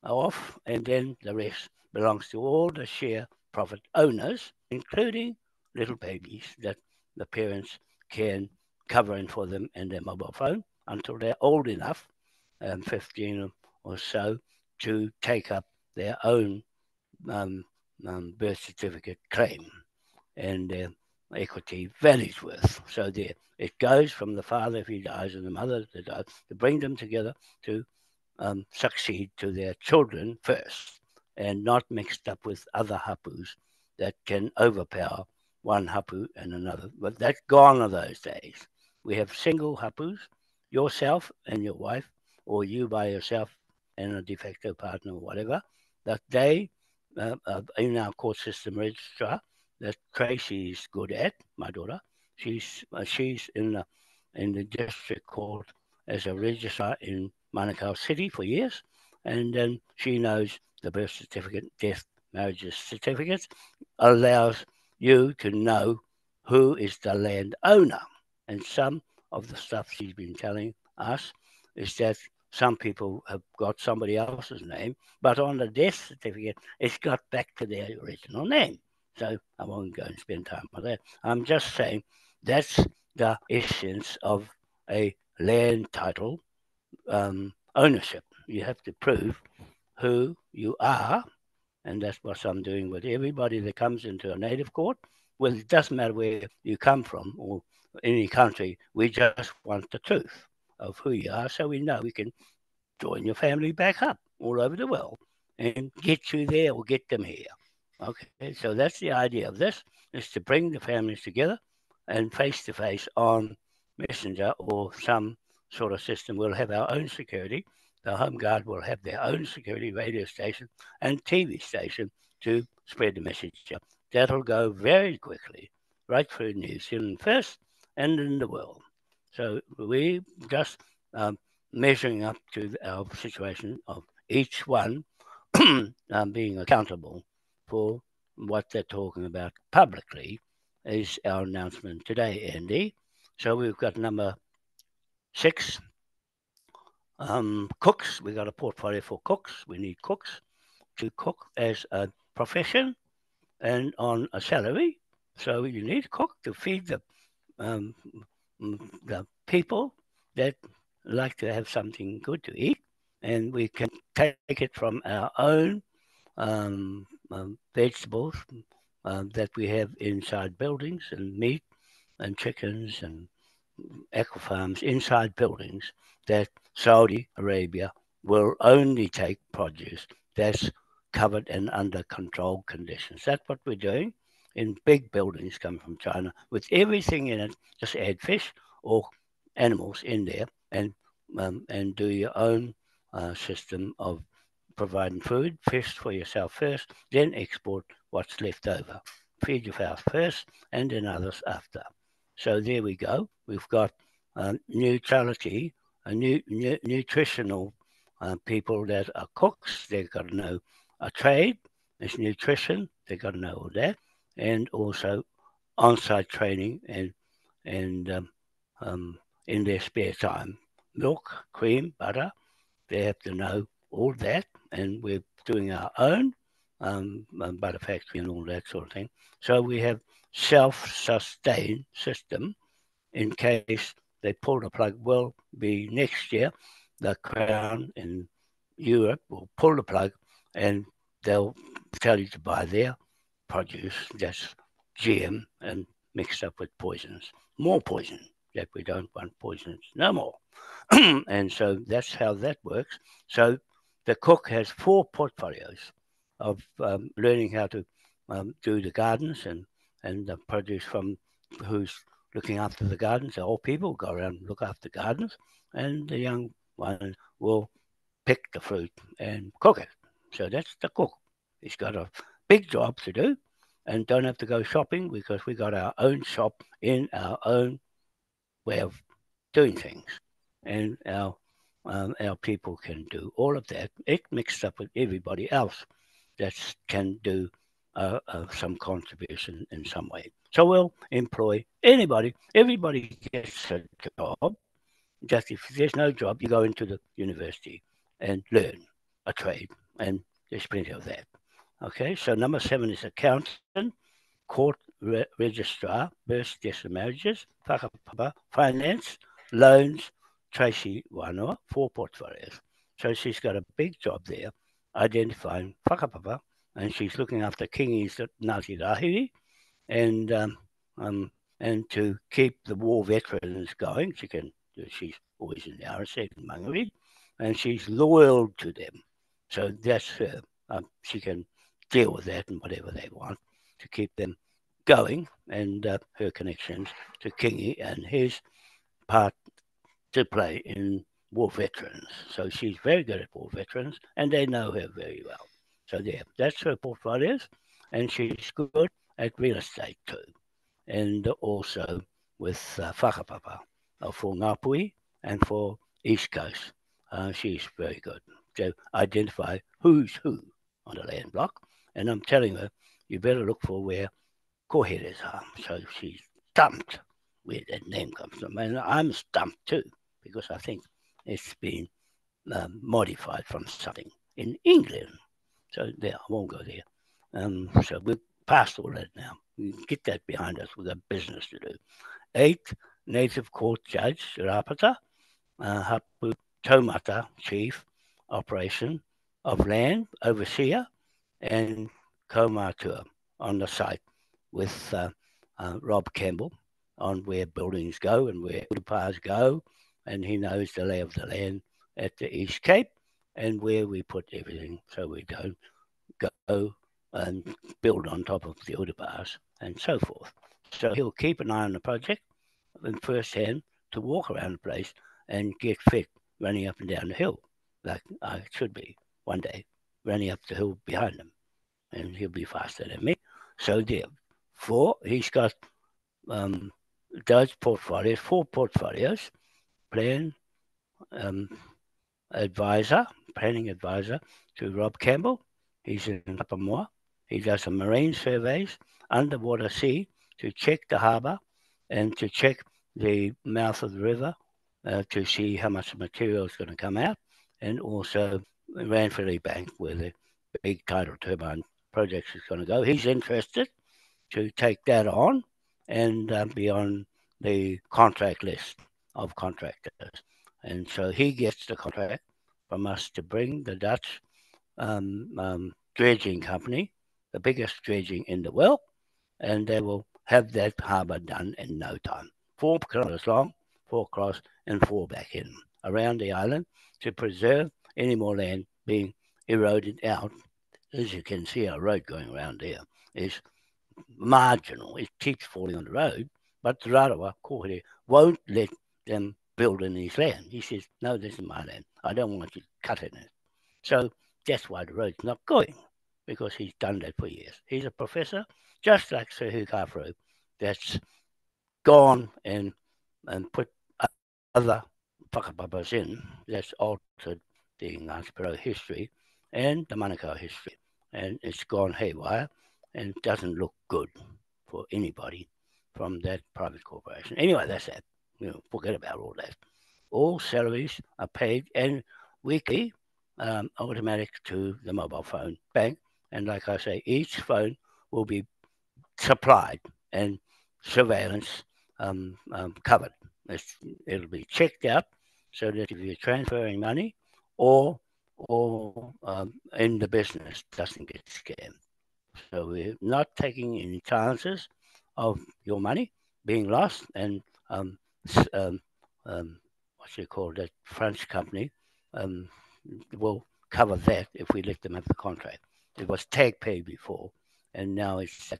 off, and then the rest belongs to all the share profit owners, including little babies that the parents can cover in for them and their mobile phone until they're old enough, 15 or so, to take up their own birth certificate claim and their equity values worth. So there, it goes from the father if he dies and the mother that dies, to bring them together to succeed to their children first, and not mixed up with other hapus that can overpower one hapu and another. But that's gone are those days. We have single hapus, yourself and your wife, or you by yourself and a de facto partner or whatever, that they, in our court system registrar, that Tracy's good at, my daughter, she's in the district court as a registrar in Manukau City for years, and then she knows the birth certificate, death, marriages certificates, allows you to know who is the landowner. And some of the stuff she's been telling us is that some people have got somebody else's name, but on the death certificate, it's got back to their original name. So I won't go and spend time on that. I'm just saying that's the essence of a land title ownership. You have to prove who you are, and that's what I'm doing with everybody that comes into a native court. Well, it doesn't matter where you come from or any country. We just want the truth of who you are, so we know we can join your family back up all over the world and get you there or get them here. Okay, so that's the idea of this, is to bring the families together and face to face on Messenger or some sort of system. We'll have our own security. The Home Guard will have their own security radio station and TV station to spread the message. That'll go very quickly, right through New Zealand first and in the world. So we just measuring up to our situation of each one being accountable for what they're talking about publicly is our announcement today, Andy. So we've got number 6, cooks. We've got a portfolio for cooks. We need cooks to cook as a profession and on a salary. So you need a cook to feed the people that like to have something good to eat, and we can take it from our own vegetables that we have inside buildings, and meat and chickens and aqua farms inside buildings that Saudi Arabia will only take produce that's covered and under controlled conditions. That's what we're doing in big buildings coming from China with everything in it. Just add fish or animals in there and do your own system of providing food, fish for yourself first, then export what's left over. Feed your house first and then others after. So there we go. We've got neutrality, nutritional people that are cooks. They've got to know a trade. It's nutrition. They've got to know all that, and also on-site training and in their spare time, milk, cream, butter. They have to know all that, and we're doing our own butter factory and all that sort of thing. So we have self-sustained system in case they pull the plug. Will be next year. The Crown in Europe will pull the plug, and they'll tell you to buy their produce that's GM and mixed up with poisons, more poison that we don't want poisons no more. And so that's how that works. So the cook has 4 portfolios of learning how to do the gardens and the produce from who's looking after the gardens. The old people go around and look after gardens, and the young one will pick the fruit and cook it. So that's the cook. He's got a big job to do and don't have to go shopping because we got our own shop in our own way of doing things. And our people can do all of that. It mixed up with everybody else that can do some contribution in some way. So we'll employ anybody. Everybody gets a job. Just if there's no job, you go into the university and learn a trade, and there's plenty of that. Okay, so number 7 is accountant, court registrar, births, deaths and marriages, whakapapa, finance, loans, Tracy Wanoa, 4 portfolios. So she's got a big job there, identifying whakapapa, and she's looking after kingi's Ngāti Rahiri, and to keep the war veterans going. She's always in the RSA in Mangere, and she's loyal to them. So that's her. She can deal with that and whatever they want to keep them going, and her connections to Kingy and his part to play in war veterans. So she's very good at war veterans, and they know her very well. So there, that's her portfolios, and she's good at real estate too, and also with whakapapa for Ngāpui and for East Coast. She's very good to identify who's who on the land block, and I'm telling her, you better look for where Koheres are. So she's stumped where that name comes from, and I'm stumped too because I think it's been modified from something in England. So there, I won't go there. So we're past all that now. We get that behind us. We've got business to do. 8 Native Court Judge Rapata, Hapu Taumata Chief Operation of Land Overseer, and Komatua on the site with Rob Campbell on where buildings go and where upas go, and he knows the lay of the land at the East Cape and where we put everything so we don't go and build on top of the upas and so forth. So he'll keep an eye on the project in first hand to walk around the place and get fit running up and down the hill, like I should be one day, running up the hill behind him, and he'll be faster than me. So there, 4, he's got those portfolios, 4 portfolios, plan advisor, planning advisor to Rob Campbell. He's in Papamoa. He does some marine surveys, underwater sea, to check the harbour and to check the mouth of the river to see how much material is going to come out, and also Ranfurly Bank, where the big tidal turbine project is going to go. He's interested to take that on and be on the contract list of contractors. And so he gets the contract from us to bring the Dutch dredging company, the biggest dredging in the world, and they will have that harbour done in no time. 4 kilometres long, 4 across and 4 back in, around the island to preserve any more land being eroded out. As you can see, our road going around there is marginal. It keeps falling on the road, but the Rarawa Kohere won't let them build in his land. He says, no, this is my land. I don't want you cutting it. So that's why the road's not going, because he's done that for years. He's a professor, just like Sir Hugh Carfro, that's gone and put other whakapapas in, that's altered the Ngāti history and the Manukau history. And it's gone haywire and it doesn't look good for anybody from that private corporation. Anyway, that's that. Forget about all that. All salaries are paid and weekly, automatic to the mobile phone bank. And like I say, each phone will be supplied and surveillance covered. It'll be checked out so that if you're transferring money or in the business, doesn't get scammed. So we're not taking any chances of your money being lost. And what you call that French company will cover that if we let them have the contract. It was tag pay before, and now it's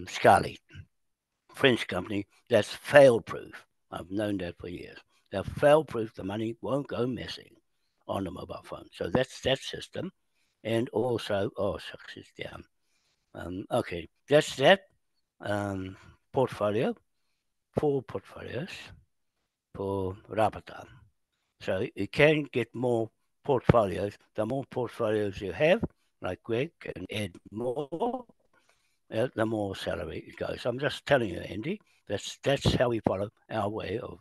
Scarlet, French company that's fail-proof. I've known that for years. They're fail-proof. The money won't go missing on the mobile phone. So that's that system. And also, shucks, it's down. Okay, that's that portfolio, 4 portfolios for Rapata. So you can get more portfolios. The more portfolios you have, like Greg can add more, the more salary it goes. I'm just telling you, Andy, that's how we follow our way of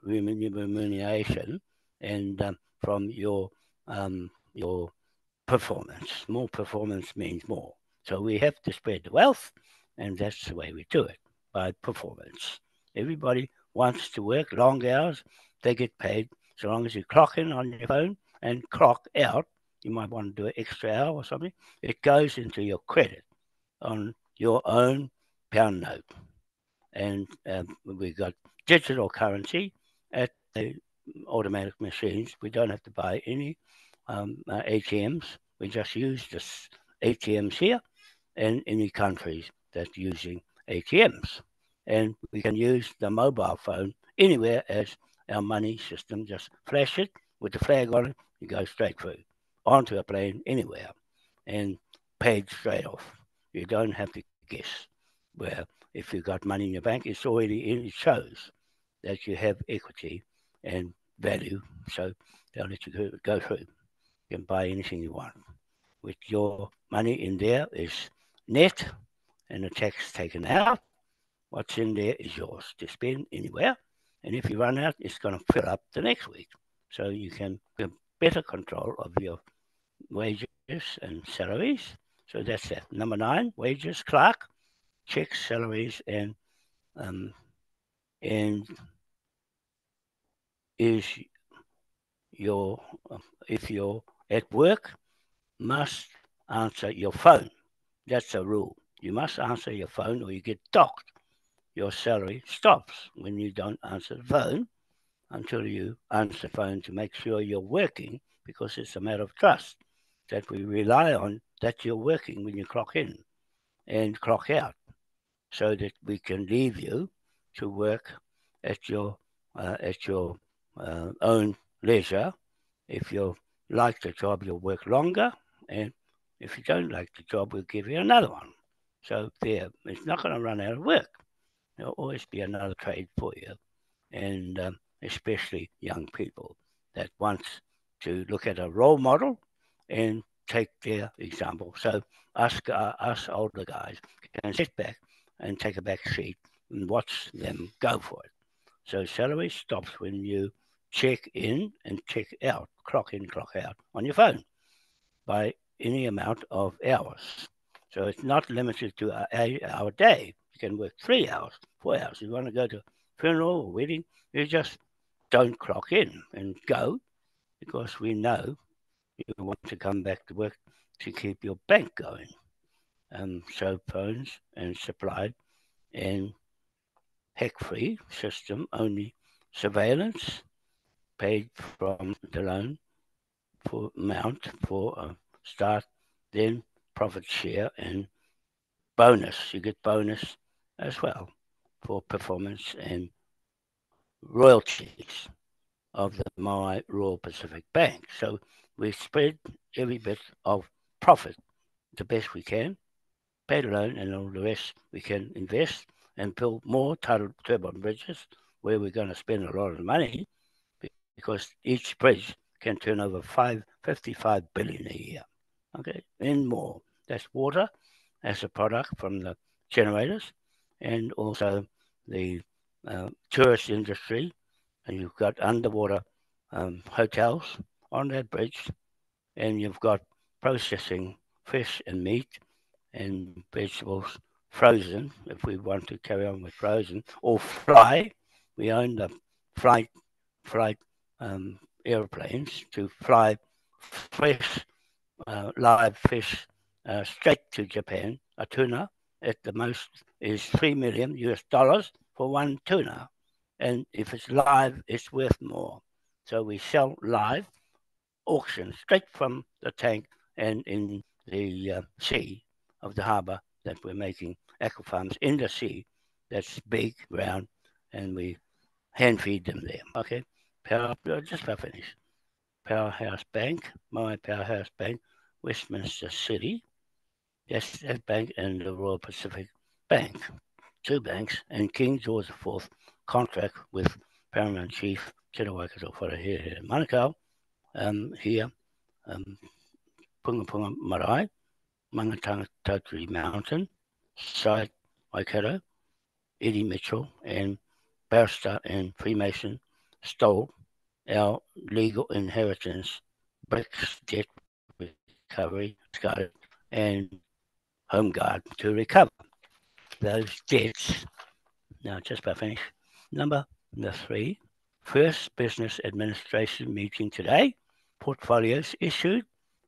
remuneration and from your performance. More performance means more. So we have to spread the wealth, and that's the way we do it, by performance. Everybody wants to work long hours. They get paid so long as you clock in on your phone and clock out. You might want to do an extra hour or something. It goes into your credit on your own pound note. And we've got digital currency at the automatic machines. We don't have to buy any ATMs. We just use the ATMs here and in the countries that using ATMs. And we can use the mobile phone anywhere as our money system. Just flash it with the flag on it, you go straight through onto a plane anywhere and paid straight off. You don't have to guess. Where if you've got money in your bank, it's already in, it shows that you have equity and value. So they'll let you go through. You can buy anything you want. With your money in there is net and the tax taken out. What's in there is yours to spend anywhere. And if you run out, it's going to fill up the next week. So you can have better control of your wages and salaries. So that's that. Number 9, wages, clerk, checks, salaries, and is your if you're at work, must answer your phone. That's a rule. You must answer your phone or you get docked. Your salary stops when you don't answer the phone until you answer the phone to make sure you're working, because it's a matter of trust that we rely on that you're working when you clock in and clock out, so that we can leave you to work at your own leisure. If you like the job, you'll work longer, and if you don't like the job, we'll give you another one. So there, it's not going to run out of work. There'll always be another trade for you, and especially young people that want to look at a role model and take their example. So us older guys can sit back and take a back seat and watch them go for it. So salary stops when you check in and check out, clock in, clock out on your phone by any amount of hours. So it's not limited to an 8-hour day. You can work 3 hours, 4 hours. You want to go to a funeral or wedding, you just don't clock in and go, because we know you want to come back to work to keep your bank going. So phones and supplied and hack-free system, only surveillance paid from the loan for amount for a start, then profit share and bonus. You get bonus as well for performance and royalties of the Maui Royal Pacific Bank. So we spread every bit of profit the best we can, pay the loan, and all the rest we can invest and build more turbine bridges where we're going to spend a lot of money, because each bridge can turn over 55 billion a year, okay, and more. That's water as a product from the generators, and also the tourist industry. And you've got underwater hotels on that bridge, and you've got processing fish and meat and vegetables frozen, if we want to carry on with frozen, or fly. We own the flight airplanes to fly fresh live fish straight to Japan. A tuna at the most is $3 million US for one tuna. And if it's live, it's worth more. So we sell live, auction straight from the tank and in the sea of the harbour that we're making aqua farms in the sea. That's big, round, and we hand feed them there. Okay, just about finished. Powerhouse Bank, my Powerhouse Bank, Westminster City. Yes, that bank and the Royal Pacific Bank, 2 banks, and King George IV contract with Paramount Chief Te Waikato Wharehere Manukau here, Punga Punga Marae, Mangatanga Tautari Mountain, site Waikato, Eddie Mitchell, and barrister and Freemason stole our legal inheritance, BRICS debt recovery, and Home Guard to recover those debts. Now, just about finished. Number 3, first business administration meeting today, portfolios issued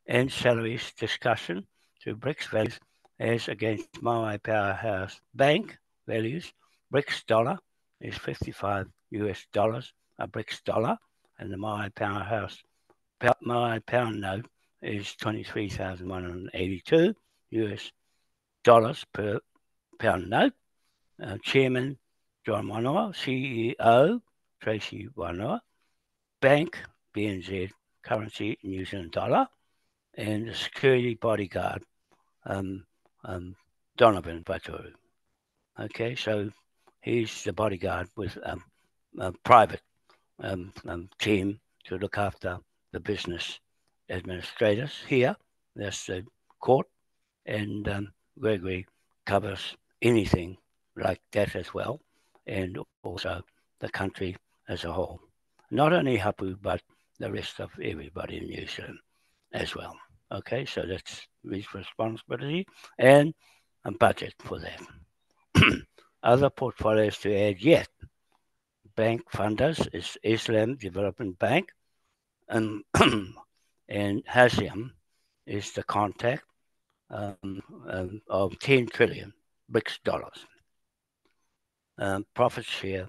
and salaries discussion to BRICS values as against Maui Powerhouse Bank values. BRICS dollar is 55 US dollars a BRICS dollar, and the Maui Powerhouse Maui pound note is 23,182 US dollars per £1 note. Chairman John Wanoa, CEO Tracy Wanoa, Bank BNZ currency New Zealand dollar, and the security bodyguard Donovan Vaturu. Okay, so he's the bodyguard with a private team to look after the business administrators here. That's the court, and Gregory covers anything like that as well, and also the country as a whole. Not only Hapu, but the rest of everybody in New Zealand as well. Okay, so that's his responsibility and a budget for that. Other portfolios to add yet. Bank funders is Islam Development Bank, and Hasiam is the contact of 10 trillion BRICS dollars. Profit share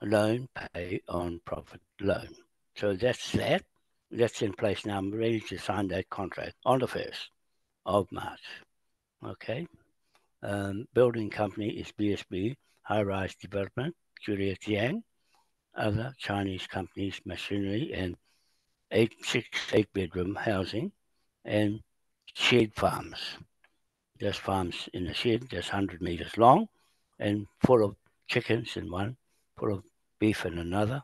loan, pay on profit loan. So that's that. That's in place now. I'm ready to sign that contract on the 1st of March. Okay. Building company is BSB, High Rise Development, Julia Jiang. Other Chinese companies, machinery and 8-bedroom housing and shed farms. There's farms in the shed, that's 100 meters long and full of chickens in one, full of beef in another,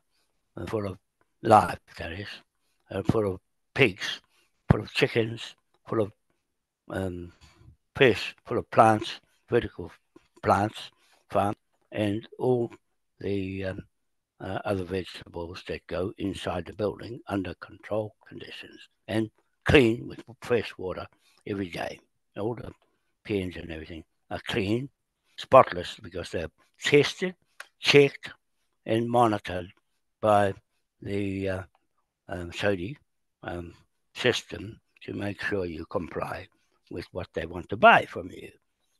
and full of live, that is, full of pigs, full of chickens, full of fish, full of plants, vertical plants, farm, and all the other vegetables that go inside the building under control conditions and clean with fresh water every day. All the pens and everything are clean, spotless, because they're tested, checked, and monitored by the SODI system to make sure you comply with what they want to buy from you.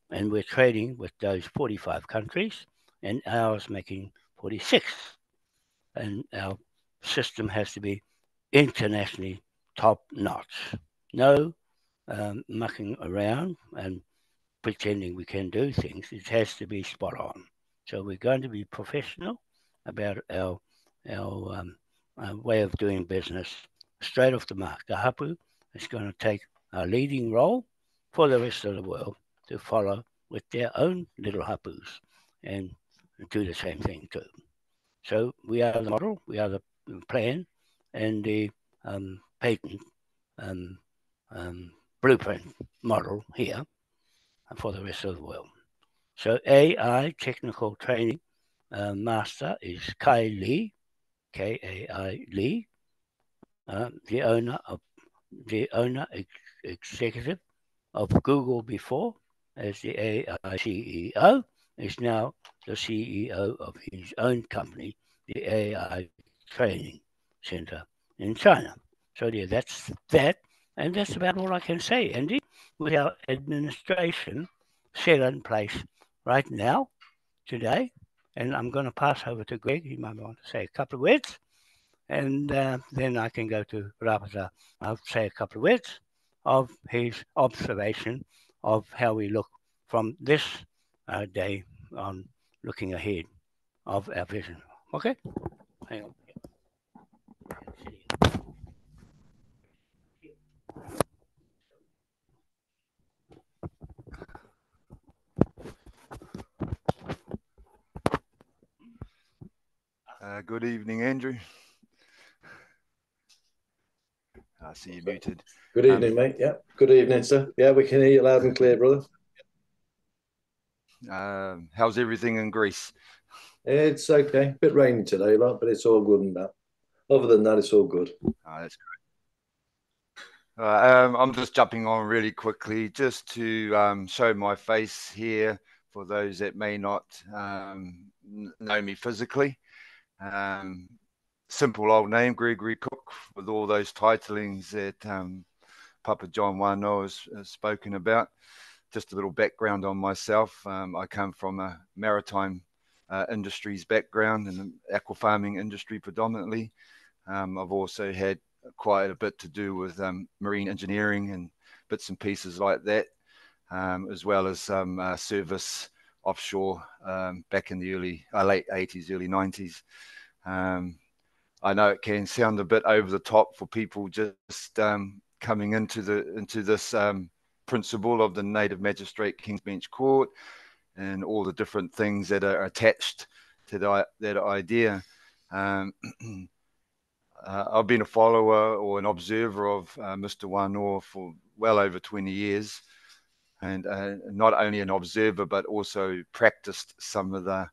And we're trading with those 45 countries, and ours making 46. And our system has to be internationally top notch. No mucking around and pretending we can do things. It has to be spot on. So we're going to be professional about our way of doing business straight off the mark. The Hapu is going to take a leading role for the rest of the world to follow with their own little Hapus and do the same thing too. So we are the model, we are the plan, and the patent blueprint model here for the rest of the world. So AI Technical Training Master is Kai Lee, Kai Lee, the owner executive of Google before as the AI CEO, is now the CEO of his own company, the AI Training Center in China. So yeah, that's that. And that's about all I can say, Andy, with our administration set in place right now, today. And I'm going to pass over to Greg. He might want to say a couple of words. And then I can go to Rapata. I'll say a couple of words of his observation of how we look from this day on, looking ahead of our vision. Okay? Hang on. Good evening, Andrew. I see you muted. Good evening, mate. Yeah. Good evening, sir. Yeah, we can hear you loud and clear, brother. How's everything in Greece? It's okay. A bit rainy today, but it's all good and that. Other than that, it's all good. That's great. I'm just jumping on really quickly just to show my face here for those that may not know me physically. Simple old name, Gregory Cook, with all those titlings that Papa John Wano has spoken about. Just a little background on myself. I come from a maritime industries background and the aqua farming industry predominantly. I've also had quite a bit to do with marine engineering and bits and pieces like that, as well as some service offshore back in the late 80s, early 90s. I know it can sound a bit over the top for people just coming into this principle of the Native Magistrate King's Bench Court and all the different things that are attached to that idea. I've been a follower or an observer of Mr. Wanoa for well over 20 years, and not only an observer, but also practiced some of the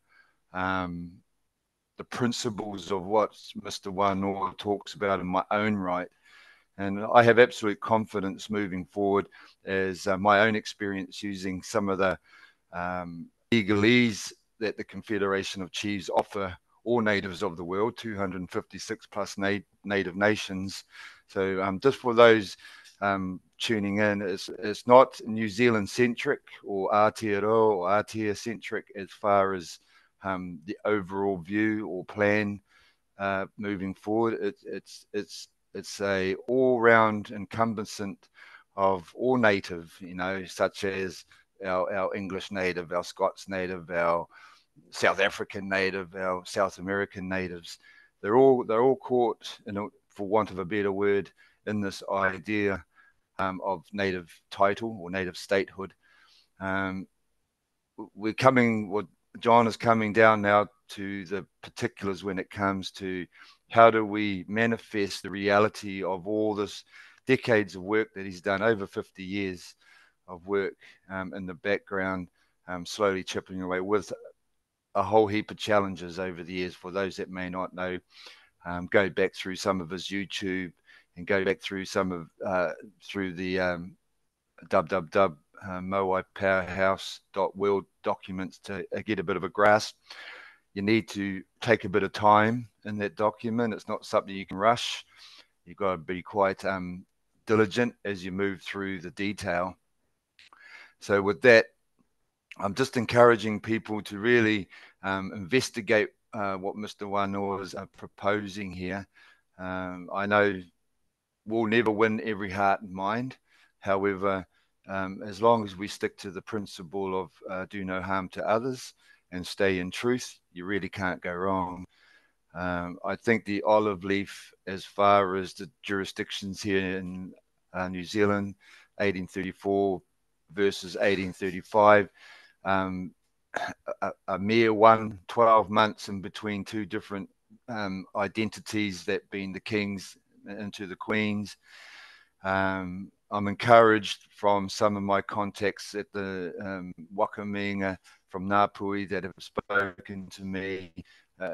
principles of what Mr. Wanoa talks about in my own right. And I have absolute confidence moving forward as my own experience using some of the legalese that the Confederation of Chiefs offer all natives of the world, 256 plus native nations. So just for those tuning in, it's not New Zealand centric or Aotearoa or Aotea centric as far as the overall view or plan moving forward. It's a all-round encompassant of all native, such as our English native, our Scots native, our South African native, our South American natives. They're all caught, for want of a better word, in this idea of native title or native statehood. John is coming down now to the particulars when it comes to how do we manifest the reality of all this decades of work that he's done, over 50 years of work in the background, slowly chipping away with a whole heap of challenges over the years. For those that may not know, go back through some of his YouTube and go back through some of through the moaipowerhouse.world documents to get a bit of a grasp. You need to take a bit of time in that document. It's not something you can rush. You've got to be quite diligent as you move through the detail. So with that, I'm just encouraging people to really investigate what Mr. Wanoa is proposing here. I know we'll never win every heart and mind. However, as long as we stick to the principle of do no harm to others and stay in truth, you really can't go wrong. I think the olive leaf, as far as the jurisdictions here in New Zealand, 1834 versus 1835, a mere 12 months in between two different identities, that being the kings into the queens. I'm encouraged from some of my contacts at the Wakaminga from Ngāpuhi that have spoken to me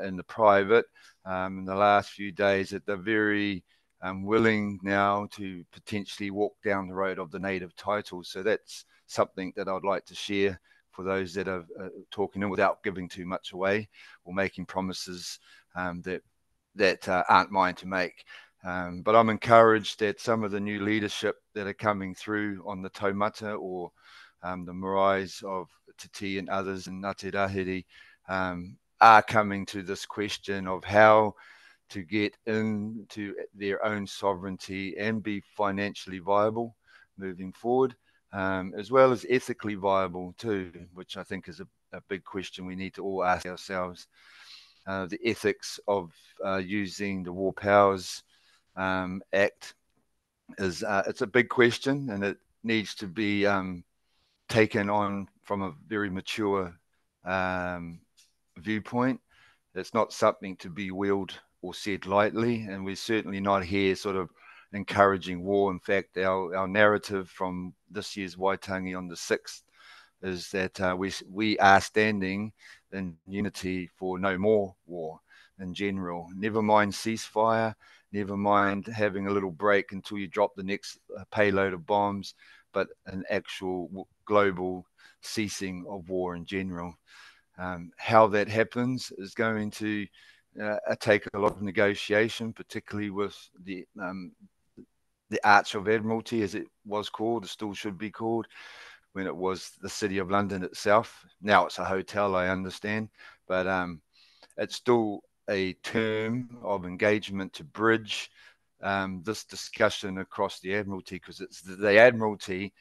in the private in the last few days, that they're very willing now to potentially walk down the road of the native title. So that's something that I'd like to share for those that are talking in without giving too much away or making promises that aren't mine to make. But I'm encouraged that some of the new leadership that are coming through on the taumata or the maraes of Titi and others in Ngāti Rahiri are coming to this question of how to get into their own sovereignty and be financially viable moving forward, as well as ethically viable too, which I think is a big question we need to all ask ourselves. The ethics of using the War Powers Act is it's a big question, and it needs to be taken on from a very mature viewpoint. It's not something to be wheeled or said lightly, and we're certainly not here sort of encouraging war. In fact, our narrative from this year's Waitangi on the 6th is that we are standing in unity for no more war in general. Never mind ceasefire, never mind having a little break until you drop the next payload of bombs, but an actual global ceasing of war in general. How that happens is going to take a lot of negotiation, particularly with the Arch of Admiralty, as it was called, it still should be called, when it was the City of London itself. Now it's a hotel, I understand, but it's still a term of engagement to bridge this discussion across the Admiralty, because it's the Admiralty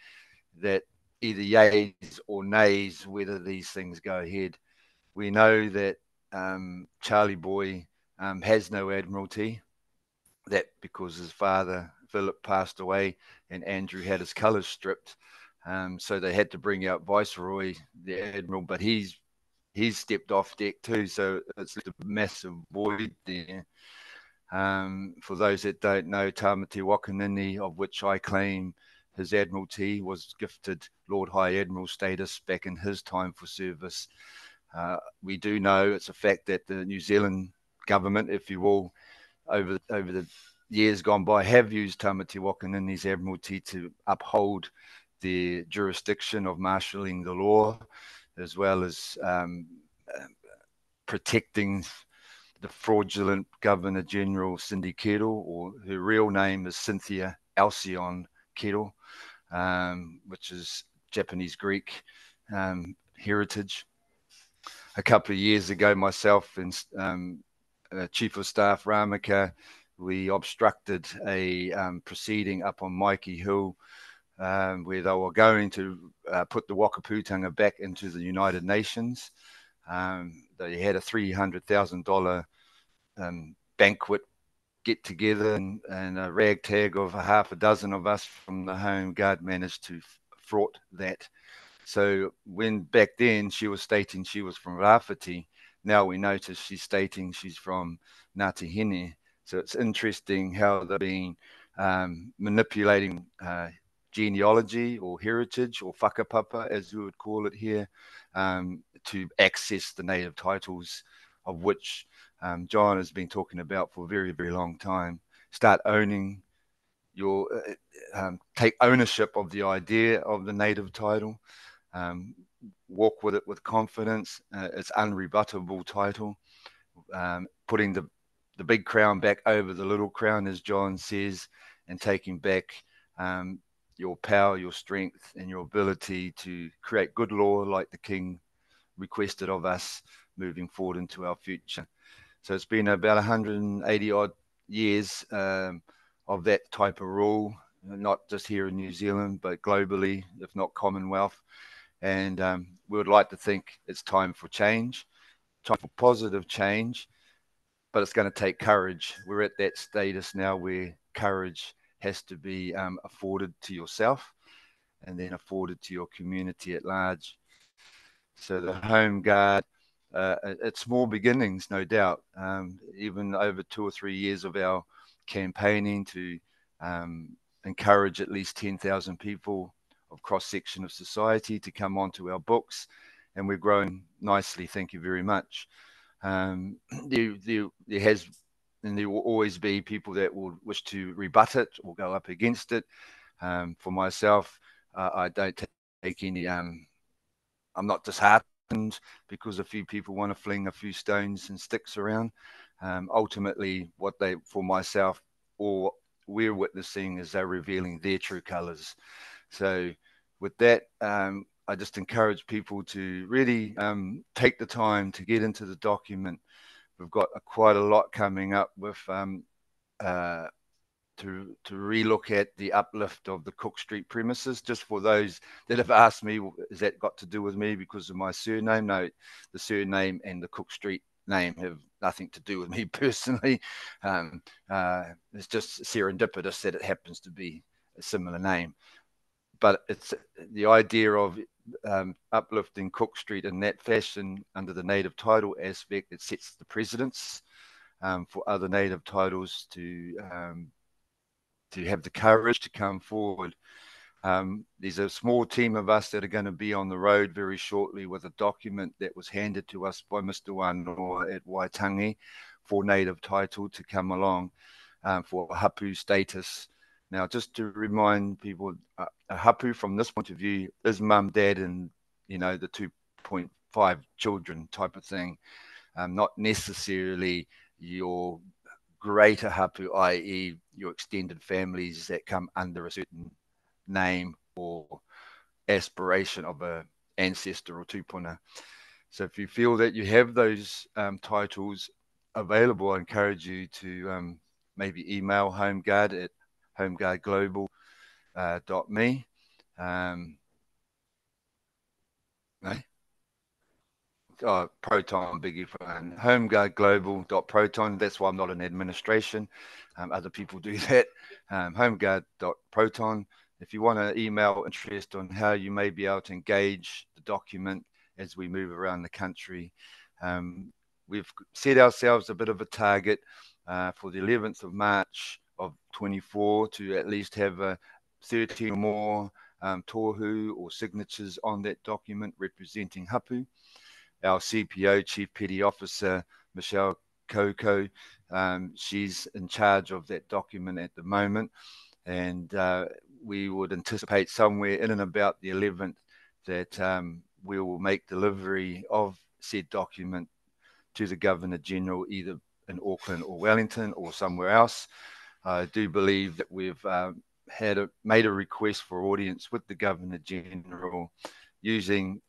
that either yays or nays whether these things go ahead. We know that Charlie Boy has no admiralty, that because his father Philip passed away and Andrew had his colours stripped, so they had to bring out Viceroy, the admiral, but he's stepped off deck too, so it's left a massive void there. For those that don't know, Tamati Wakanini, of which I claim his admiralty, was gifted Lord High Admiral status back in his time for service. We do know it's a fact that the New Zealand government, if you will, over the years gone by, have used Tamati Wakanini's admiralty to uphold the jurisdiction of marshalling the law, as well as protecting the fraudulent Governor General Cindy Kettle, or her real name is Cynthia Alcyone Kettle, which is Japanese Greek heritage. A couple of years ago, myself and Chief of Staff Ramaka, we obstructed a proceeding up on Maiki Hill where they were going to put the Wakaputanga back into the United Nations. They had a $300,000 banquet get together, and a ragtag of a half a dozen of us from the Home Guard managed to thwart that. So when back then she was stating she was from Rafiti, now we notice she's stating she's from Ngāti Hine. So it's interesting how they're being manipulating genealogy or heritage or whakapapa, as we would call it here, to access the native titles, of which John has been talking about for a very, very long time. Start owning your, take ownership of the idea of the native title. Walk with it with confidence. It's unrebuttable title. Putting the big crown back over the little crown, as John says, and taking back your power, your strength, and your ability to create good law like the King requested of us moving forward into our future. So it's been about 180 odd years of that type of rule, not just here in New Zealand, but globally, if not Commonwealth. And we would like to think it's time for change, time for positive change, but it's going to take courage. We're at that status now where courage has to be afforded to yourself and then afforded to your community at large. So the Home Guard, it's small beginnings, no doubt. Even over 2 or 3 years of our campaigning to encourage at least 10,000 people of cross-section of society to come onto our books, and we're growing nicely. Thank you very much. There has and there will always be people that will wish to rebut it or go up against it. For myself, I don't take any. I'm not disheartened because a few people want to fling a few stones and sticks around. Ultimately, what they, for myself, or we're witnessing is they're revealing their true colours. So with that, I just encourage people to really take the time to get into the document. We've got quite a lot coming up with to relook at the uplift of the Cook Street premises. Just for those that have asked me, has that got to do with me because of my surname? No, the surname and the Cook Street name have nothing to do with me personally. It's just serendipitous that it happens to be a similar name. But it's the idea of uplifting Cook Street in that fashion under the native title aspect. It sets the precedence for other native titles to have the courage to come forward. There's a small team of us that are going to be on the road very shortly with a document that was handed to us by Mr. Wanoa at Waitangi for native title to come along for hapu status. Now, just to remind people, a hapu from this point of view is mum, dad, and the 2.5 children type of thing, not necessarily your greater hapu, i.e. your extended families that come under a certain name or aspiration of a ancestor or tupuna. So if you feel that you have those titles available, I encourage you to maybe email HomeGuard at homeguardglobal.me. Proton, biggie fan, homeguardglobal.proton. That's why I'm not in administration. Other people do that. Homeguard.proton. If you want to email interest on how you may be able to engage the document as we move around the country, we've set ourselves a bit of a target for the 11th of March of 24 to at least have 13 or more tohu or signatures on that document representing hapu. Our CPO, Chief Petty Officer, Michelle Coco, she's in charge of that document at the moment. And we would anticipate somewhere in and about the 11th that we will make delivery of said document to the Governor General, either in Auckland or Wellington or somewhere else. I do believe that we've made a request for audience with the Governor General using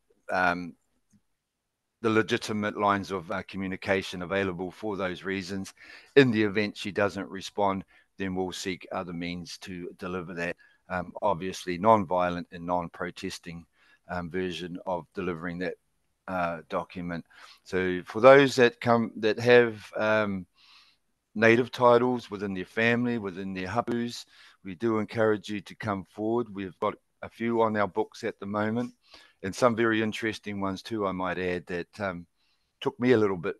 the legitimate lines of communication available for those reasons. In the event she doesn't respond, then we'll seek other means to deliver that, obviously non-violent and non-protesting version of delivering that document. So for those that have native titles within their family, within their hapus, we do encourage you to come forward. We've got a few on our books at the moment, and some very interesting ones too, I might add, that took me a little bit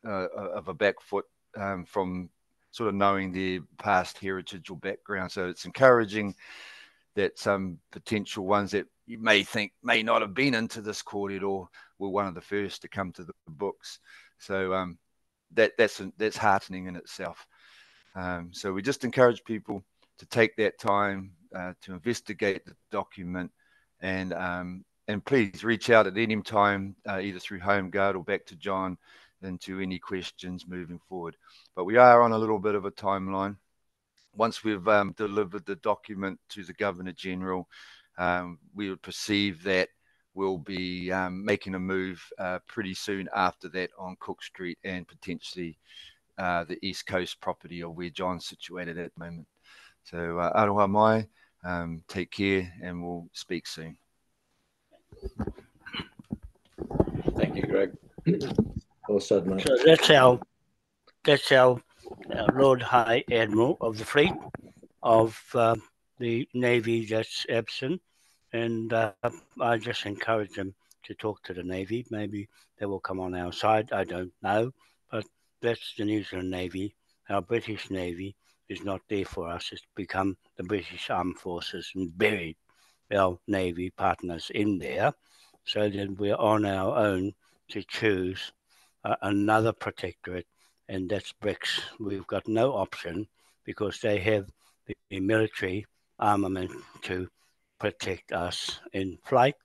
of a back foot from sort of knowing their past heritage or background. So it's encouraging that some potential ones that you may think may not have been into this corridor were one of the first to come to the books. So that's heartening in itself. So we just encourage people to take that time to investigate the document, and please reach out at any time, either through HomeGuard or back to John, into any questions moving forward. But we are on a little bit of a timeline. Once we've delivered the document to the Governor General, we would perceive that we'll be making a move pretty soon after that on Cook Street and potentially the East Coast property of where John's situated at the moment. So aroha mai, take care, and we'll speak soon. Thank you, Greg. Well said, mate. So that's our Lord High Admiral of the fleet of the Navy that's absent, and I just encourage them to talk to the Navy. Maybe they will come on our side. I don't know, but that's the New Zealand Navy. Our British Navy is not there for us. It's become the British Armed Forces and buried our Navy partners in there, so that we're on our own to choose another protectorate, and that's BRICS. We've got no option because they have the military armament to protect us in flight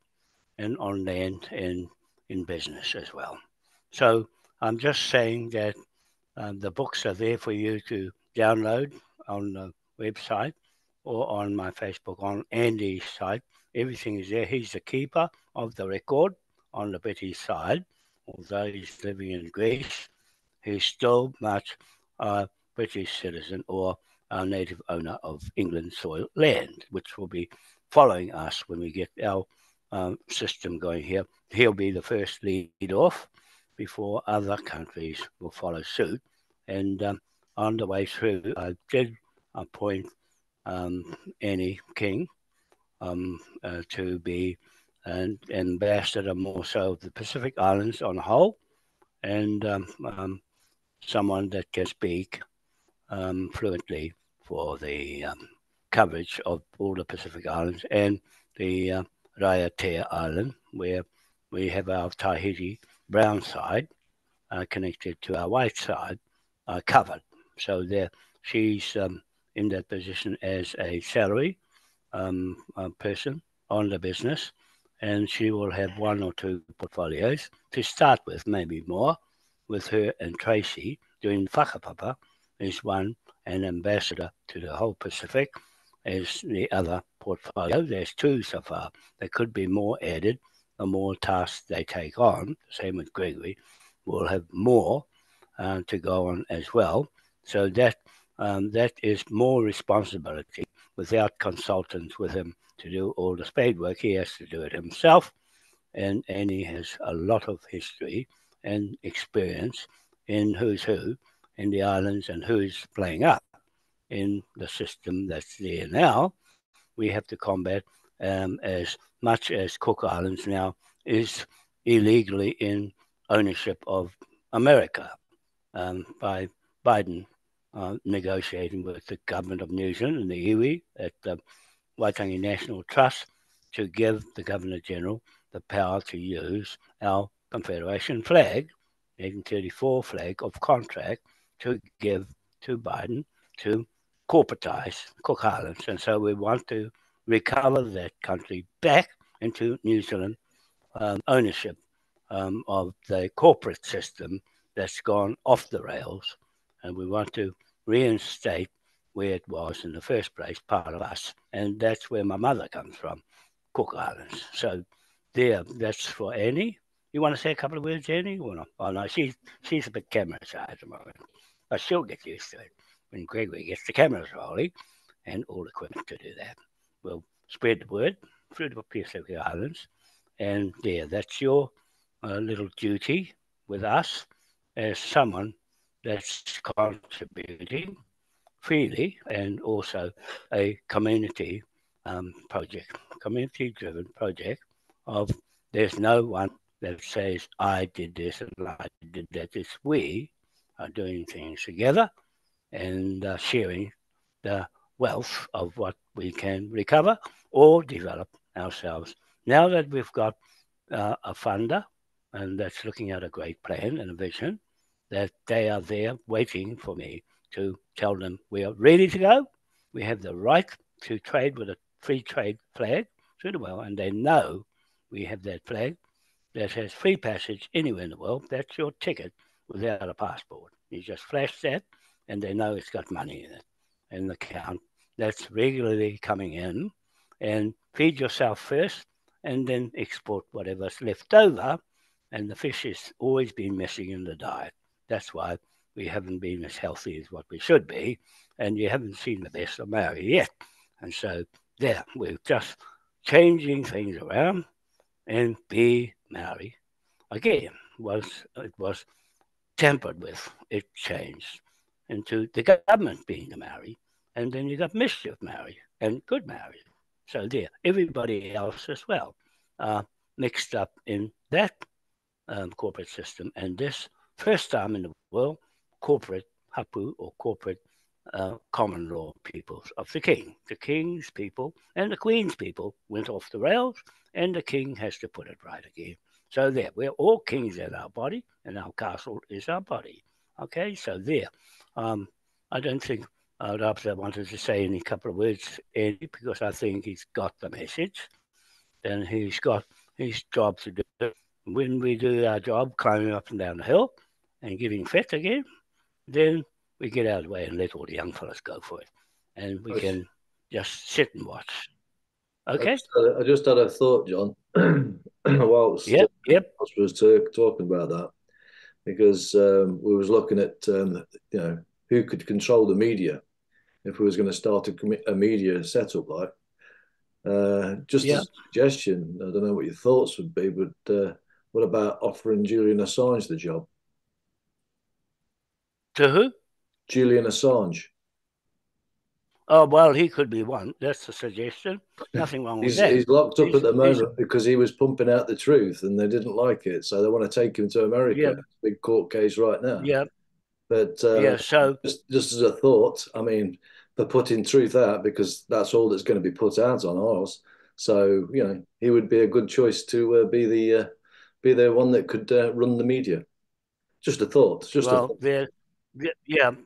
and on land and in business as well. So I'm just saying that the books are there for you to download on the website or on my Facebook, on Andy's site. Everything is there. He's the keeper of the record on the British side. Although he's living in Greece, he's still much a British citizen or a native owner of England soil land, which will be following us when we get our system going here. He'll be the first lead off before other countries will follow suit. And on the way through, I did appoint Annie King to be an ambassador more so of the Pacific Islands on the whole, and someone that can speak fluently for the coverage of all the Pacific Islands and the Raiatea Island, where we have our Tahiti brown side connected to our white side covered. So there, she's in that position as a salary person on the business, and she will have one or two portfolios to start with, maybe more, with her and Tracy doing whakapapa is one, and ambassador to the whole Pacific is the other portfolio. There's two so far. There could be more added, the more tasks they take on. Same with Gregory. We'll have more to go on as well. So that is more responsibility without consultants with him to do all the spade work. He has to do it himself. and Annie has a lot of history and experience in who's who in the islands and who's playing up in the system that's there now. We have to combat as much as Cook Islands now is illegally in ownership of America by Biden negotiating with the government of New Zealand and the iwi at the Waitangi National Trust to give the Governor General the power to use our Confederation flag, 1834 flag of contract, to give to Biden to corporatise Cook Islands. And so we want to recover that country back into New Zealand ownership of the corporate system that's gone off the rails. And we want to reinstate where it was in the first place, part of us. And that's where my mother comes from, Cook Islands. So there, that's for Annie. You want to say a couple of words, Annie? Or not? Oh, no, she's a bit camera shy at the moment. But she'll get used to it when Gregory gets the cameras rolling and all equipment to do that. We'll spread the word through the Pacific Islands. And there, that's your little duty with us as someone that's contributing freely and also a community project, community-driven project of there's no one that says, I did this and I did that. It's we are doing things together and sharing the wealth of what we can recover or develop ourselves. Now that we've got a funder and that's looking at a great plan and a vision, that they are there waiting for me to tell them we are ready to go. We have the right to trade with a free trade flag through the world, and they know we have that flag that has free passage anywhere in the world. That's your ticket without a passport. You just flash that, and they know it's got money in it, in the account that's regularly coming in, and feed yourself first, and then export whatever's left over. And the fish has always been missing in the diet. That's why we haven't been as healthy as what we should be, and you haven't seen the best of Maori yet. And so there, we're just changing things around, and be Maori again it was tampered with. It changed into the government being the Maori, and then you got mischief Maori and good Maori. So there, everybody else as well, mixed up in that corporate system, and this first time in the world, corporate hapu or corporate common law peoples of the king. The king's people and the queen's people went off the rails, and the king has to put it right again. So there, we're all kings in our body, and our castle is our body. Okay, so there. I don't think Rapsa wanted to say any couple of words, Andy, because I think he's got the message, and he's got his job to do. When we do our job, climbing up and down the hill and getting fit again, then we get out of the way and let all the young fellas go for it. And we can just sit and watch. Okay? I just had a thought, John, whilst Yep. Ross was talking about that, because we was looking at, who could control the media if we was going to start a media setup like. Just as a suggestion, I don't know what your thoughts would be, but what about offering Julian Assange the job? To who? Julian Assange. Oh, well, he could be one. That's a suggestion. Nothing wrong with that. He's locked up at the moment because he was pumping out the truth and they didn't like it. So they want to take him to America. Yeah. Big court case right now. Yeah. But so just as a thought, I mean, they're putting truth out because that's all that's going to be put out on ours. So, he would be a good choice to be the one that could run the media. Just a thought.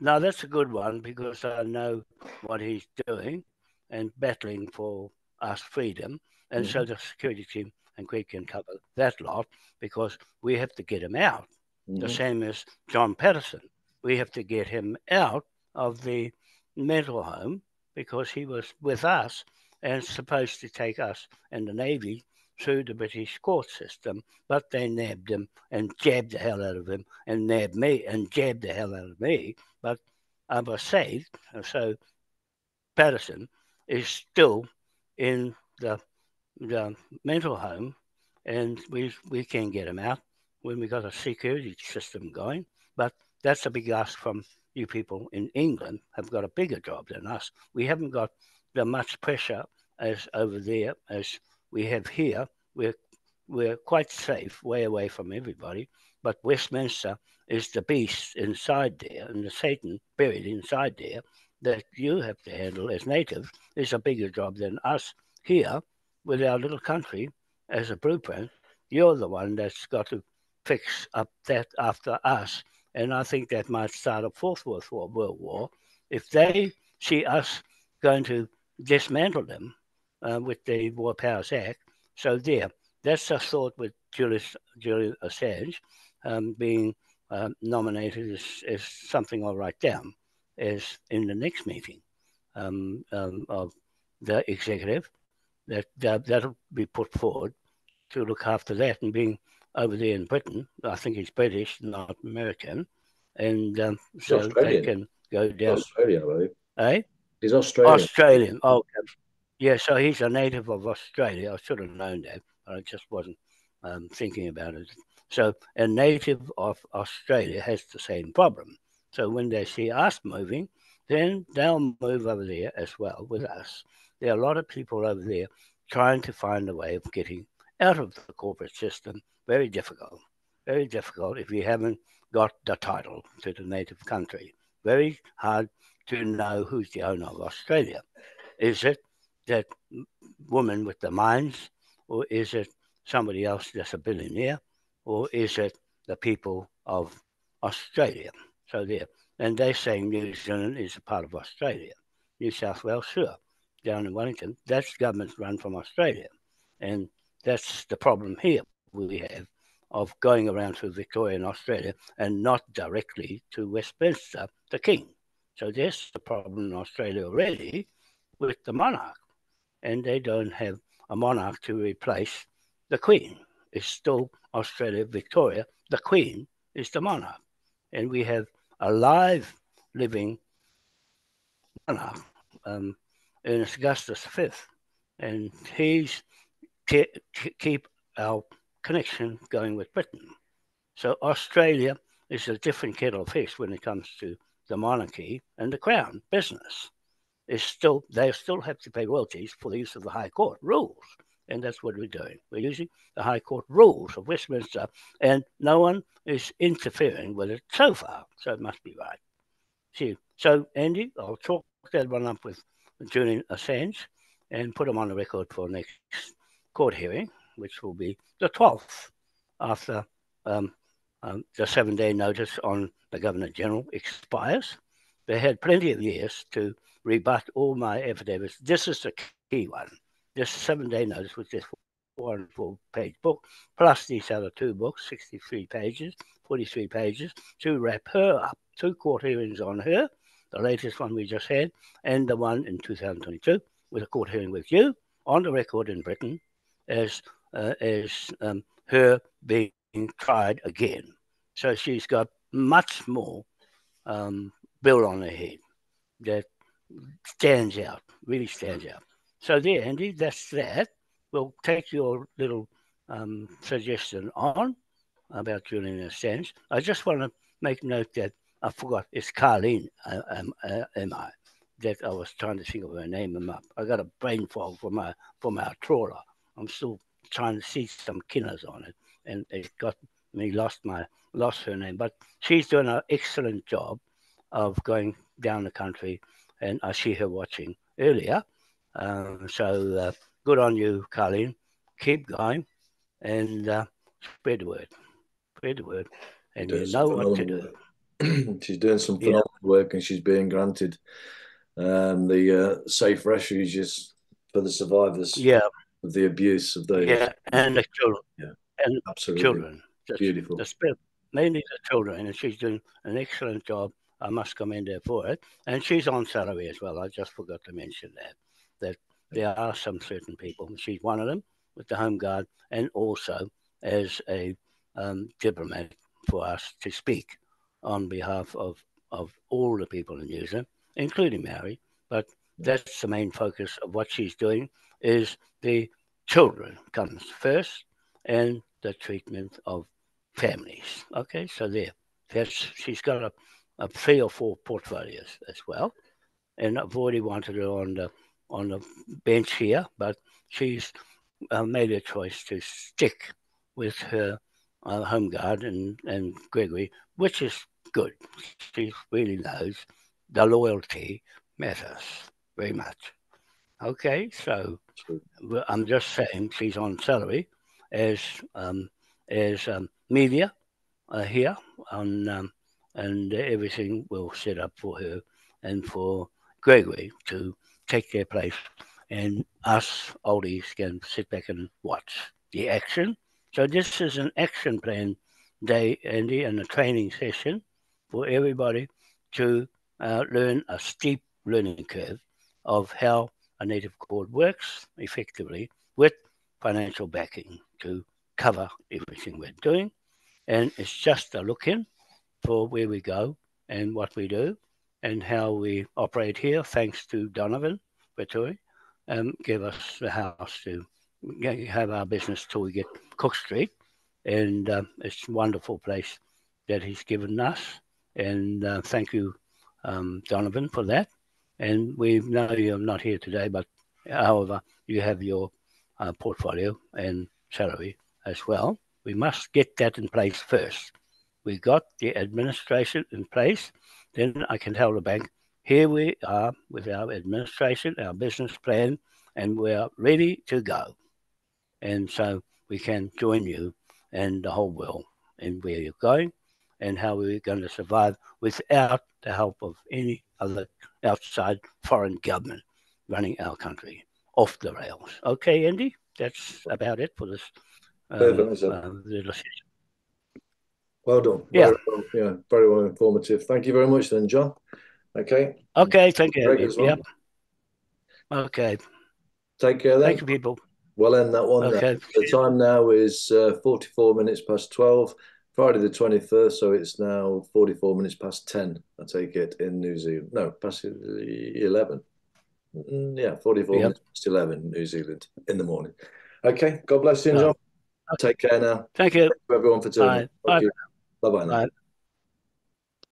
No, that's a good one because I know what he's doing and battling for us freedom. And so the security team and Greg can cover that lot because we have to get him out. The same as John Patterson. We have to get him out of the mental home because he was with us and supposed to take us and the Navy through the British court system, but they nabbed him and jabbed the hell out of him and nabbed me and jabbed the hell out of me. But I was saved. So Patterson is still in the mental home and we can get them out when we got a security system going. But that's a big ask from you people in England. Have got a bigger job than us. We haven't got the much pressure as over there as we have here. We're quite safe, way away from everybody. But Westminster is the beast inside there, and the Satan buried inside there that you have to handle as natives is a bigger job than us here with our little country as a blueprint. You're the one that's got to fix up that after us. And I think that might start a fourth World War if they see us going to dismantle them with the War Powers Act. So there, that's a thought with Julian Assange being nominated as something I'll write down as in the next meeting of the executive that'll be put forward to look after that. And being over there in Britain, I think he's British, not American, and so they can go down. Australia, I believe. Eh? He's Australian. Australian. Oh, yeah. So he's a native of Australia. I should have known that, but I just wasn't thinking about it. So a native of Australia has the same problem. So when they see us moving, then they'll move over there as well with us. There are a lot of people over there trying to find a way of getting out of the corporate system. Very difficult if you haven't got the title to the native country. Very hard to know who's the owner of Australia. Is it that woman with the mines, or is it somebody else that's a billionaire, or is it the people of Australia? So there. And they're saying New Zealand is a part of Australia. New South Wales, sure, down in Wellington, that's government run from Australia. And that's the problem here we have of going around to Victoria and Australia and not directly to Westminster, the King. So there's the problem in Australia already with the monarch. And they don't have a monarch to replace the Queen. It's still Australia, Victoria. The Queen is the monarch. And we have a live living monarch, Ernest Augustus V. And he's keep our connection going with Britain. So Australia is a different kettle of fish when it comes to the monarchy and the crown business. They still have to pay royalties for the use of the High Court rules. And that's what we're doing. We're using the High Court rules of Westminster, and no one is interfering with it so far. So it must be right. See, so Andy, I'll chalk that one up with Julian Assange and put him on the record for next court hearing, which will be the 12th after the 7-day notice on the Governor-General expires. They had plenty of years to rebut all my affidavits. This is the key one. This 7-day notice was this 404-page book, plus these other two books, 63 pages, 43 pages, to wrap her up. 2 court hearings on her, the latest one we just had, and the one in 2022 with a court hearing with you on the record in Britain as her being tried again. So she's got much more bill on her head that stands out, really stands out. So there, Andy, that's that. We'll take your little suggestion on about Julian Assange. I just want to make note that I forgot, it's Carleen, am I? That I was trying to think of her name up. I got a brain fog from our trawler. I'm still trying to see some kinners on it, and it got me lost her name. But she's doing an excellent job of going down the country, and I see her watching earlier. So good on you, Carleen. Keep going and spread the word. Spread the word, and you know what to do. She's doing some phenomenal work, and she's being granted the safe refuges for the survivors of the abuse of those. Yeah, and the children. Yeah, and absolutely. Children. Beautiful. Mainly the children, and she's doing an excellent job. I must commend her for it. And she's on salary as well. I just forgot to mention that there are some certain people. She's one of them with the Home Guard, and also as a diplomat for us to speak on behalf of all the people in New Zealand, including Maori. But that's the main focus of what she's doing, is the children comes first, and the treatment of families. Okay, so there. She's got a 3 or 4 portfolios as well. And I've already wanted her on the bench here, but she's made a choice to stick with her home guard and Gregory, which is good. She really knows the loyalty matters very much. Okay, so I'm just saying she's on salary as media here on and everything will set up for her and for Gregory to take their place, and us oldies can sit back and watch the action. So this is an action plan day, Andy, and a training session for everybody to learn a steep learning curve of how a native court works effectively with financial backing to cover everything we're doing. And it's just a look in for where we go and what we do and how we operate here, thanks to Donovan Vettori, give us the house to have our business till we get Cook Street. And it's a wonderful place that he's given us. And thank you, Donovan, for that. And we know you're not here today, but however, you have your portfolio and salary as well. We must get that in place first. We got the administration in place, then I can tell the bank, here we are with our administration, our business plan, and we're ready to go. And so we can join you and the whole world in where you're going and how we're going to survive without the help of any other outside foreign government running our country off the rails. Okay, Andy, that's about it for this little session. Well done. Yeah. Very well informative. Thank you very much then, John. Okay. Okay, thank you. Greg as well. Yep. Okay. Take care then. Thank you, people. We'll end that one. Okay. The time now is 44 minutes past 12, Friday the 21st, so it's now 44 minutes past 10, I take it, in New Zealand. No, past 11. Yeah, 44 minutes past 11, New Zealand, in the morning. Okay, God bless you, John. Take care now. Thank you. Thank you everyone for tuning in. Bye. Bye-bye now. Bye.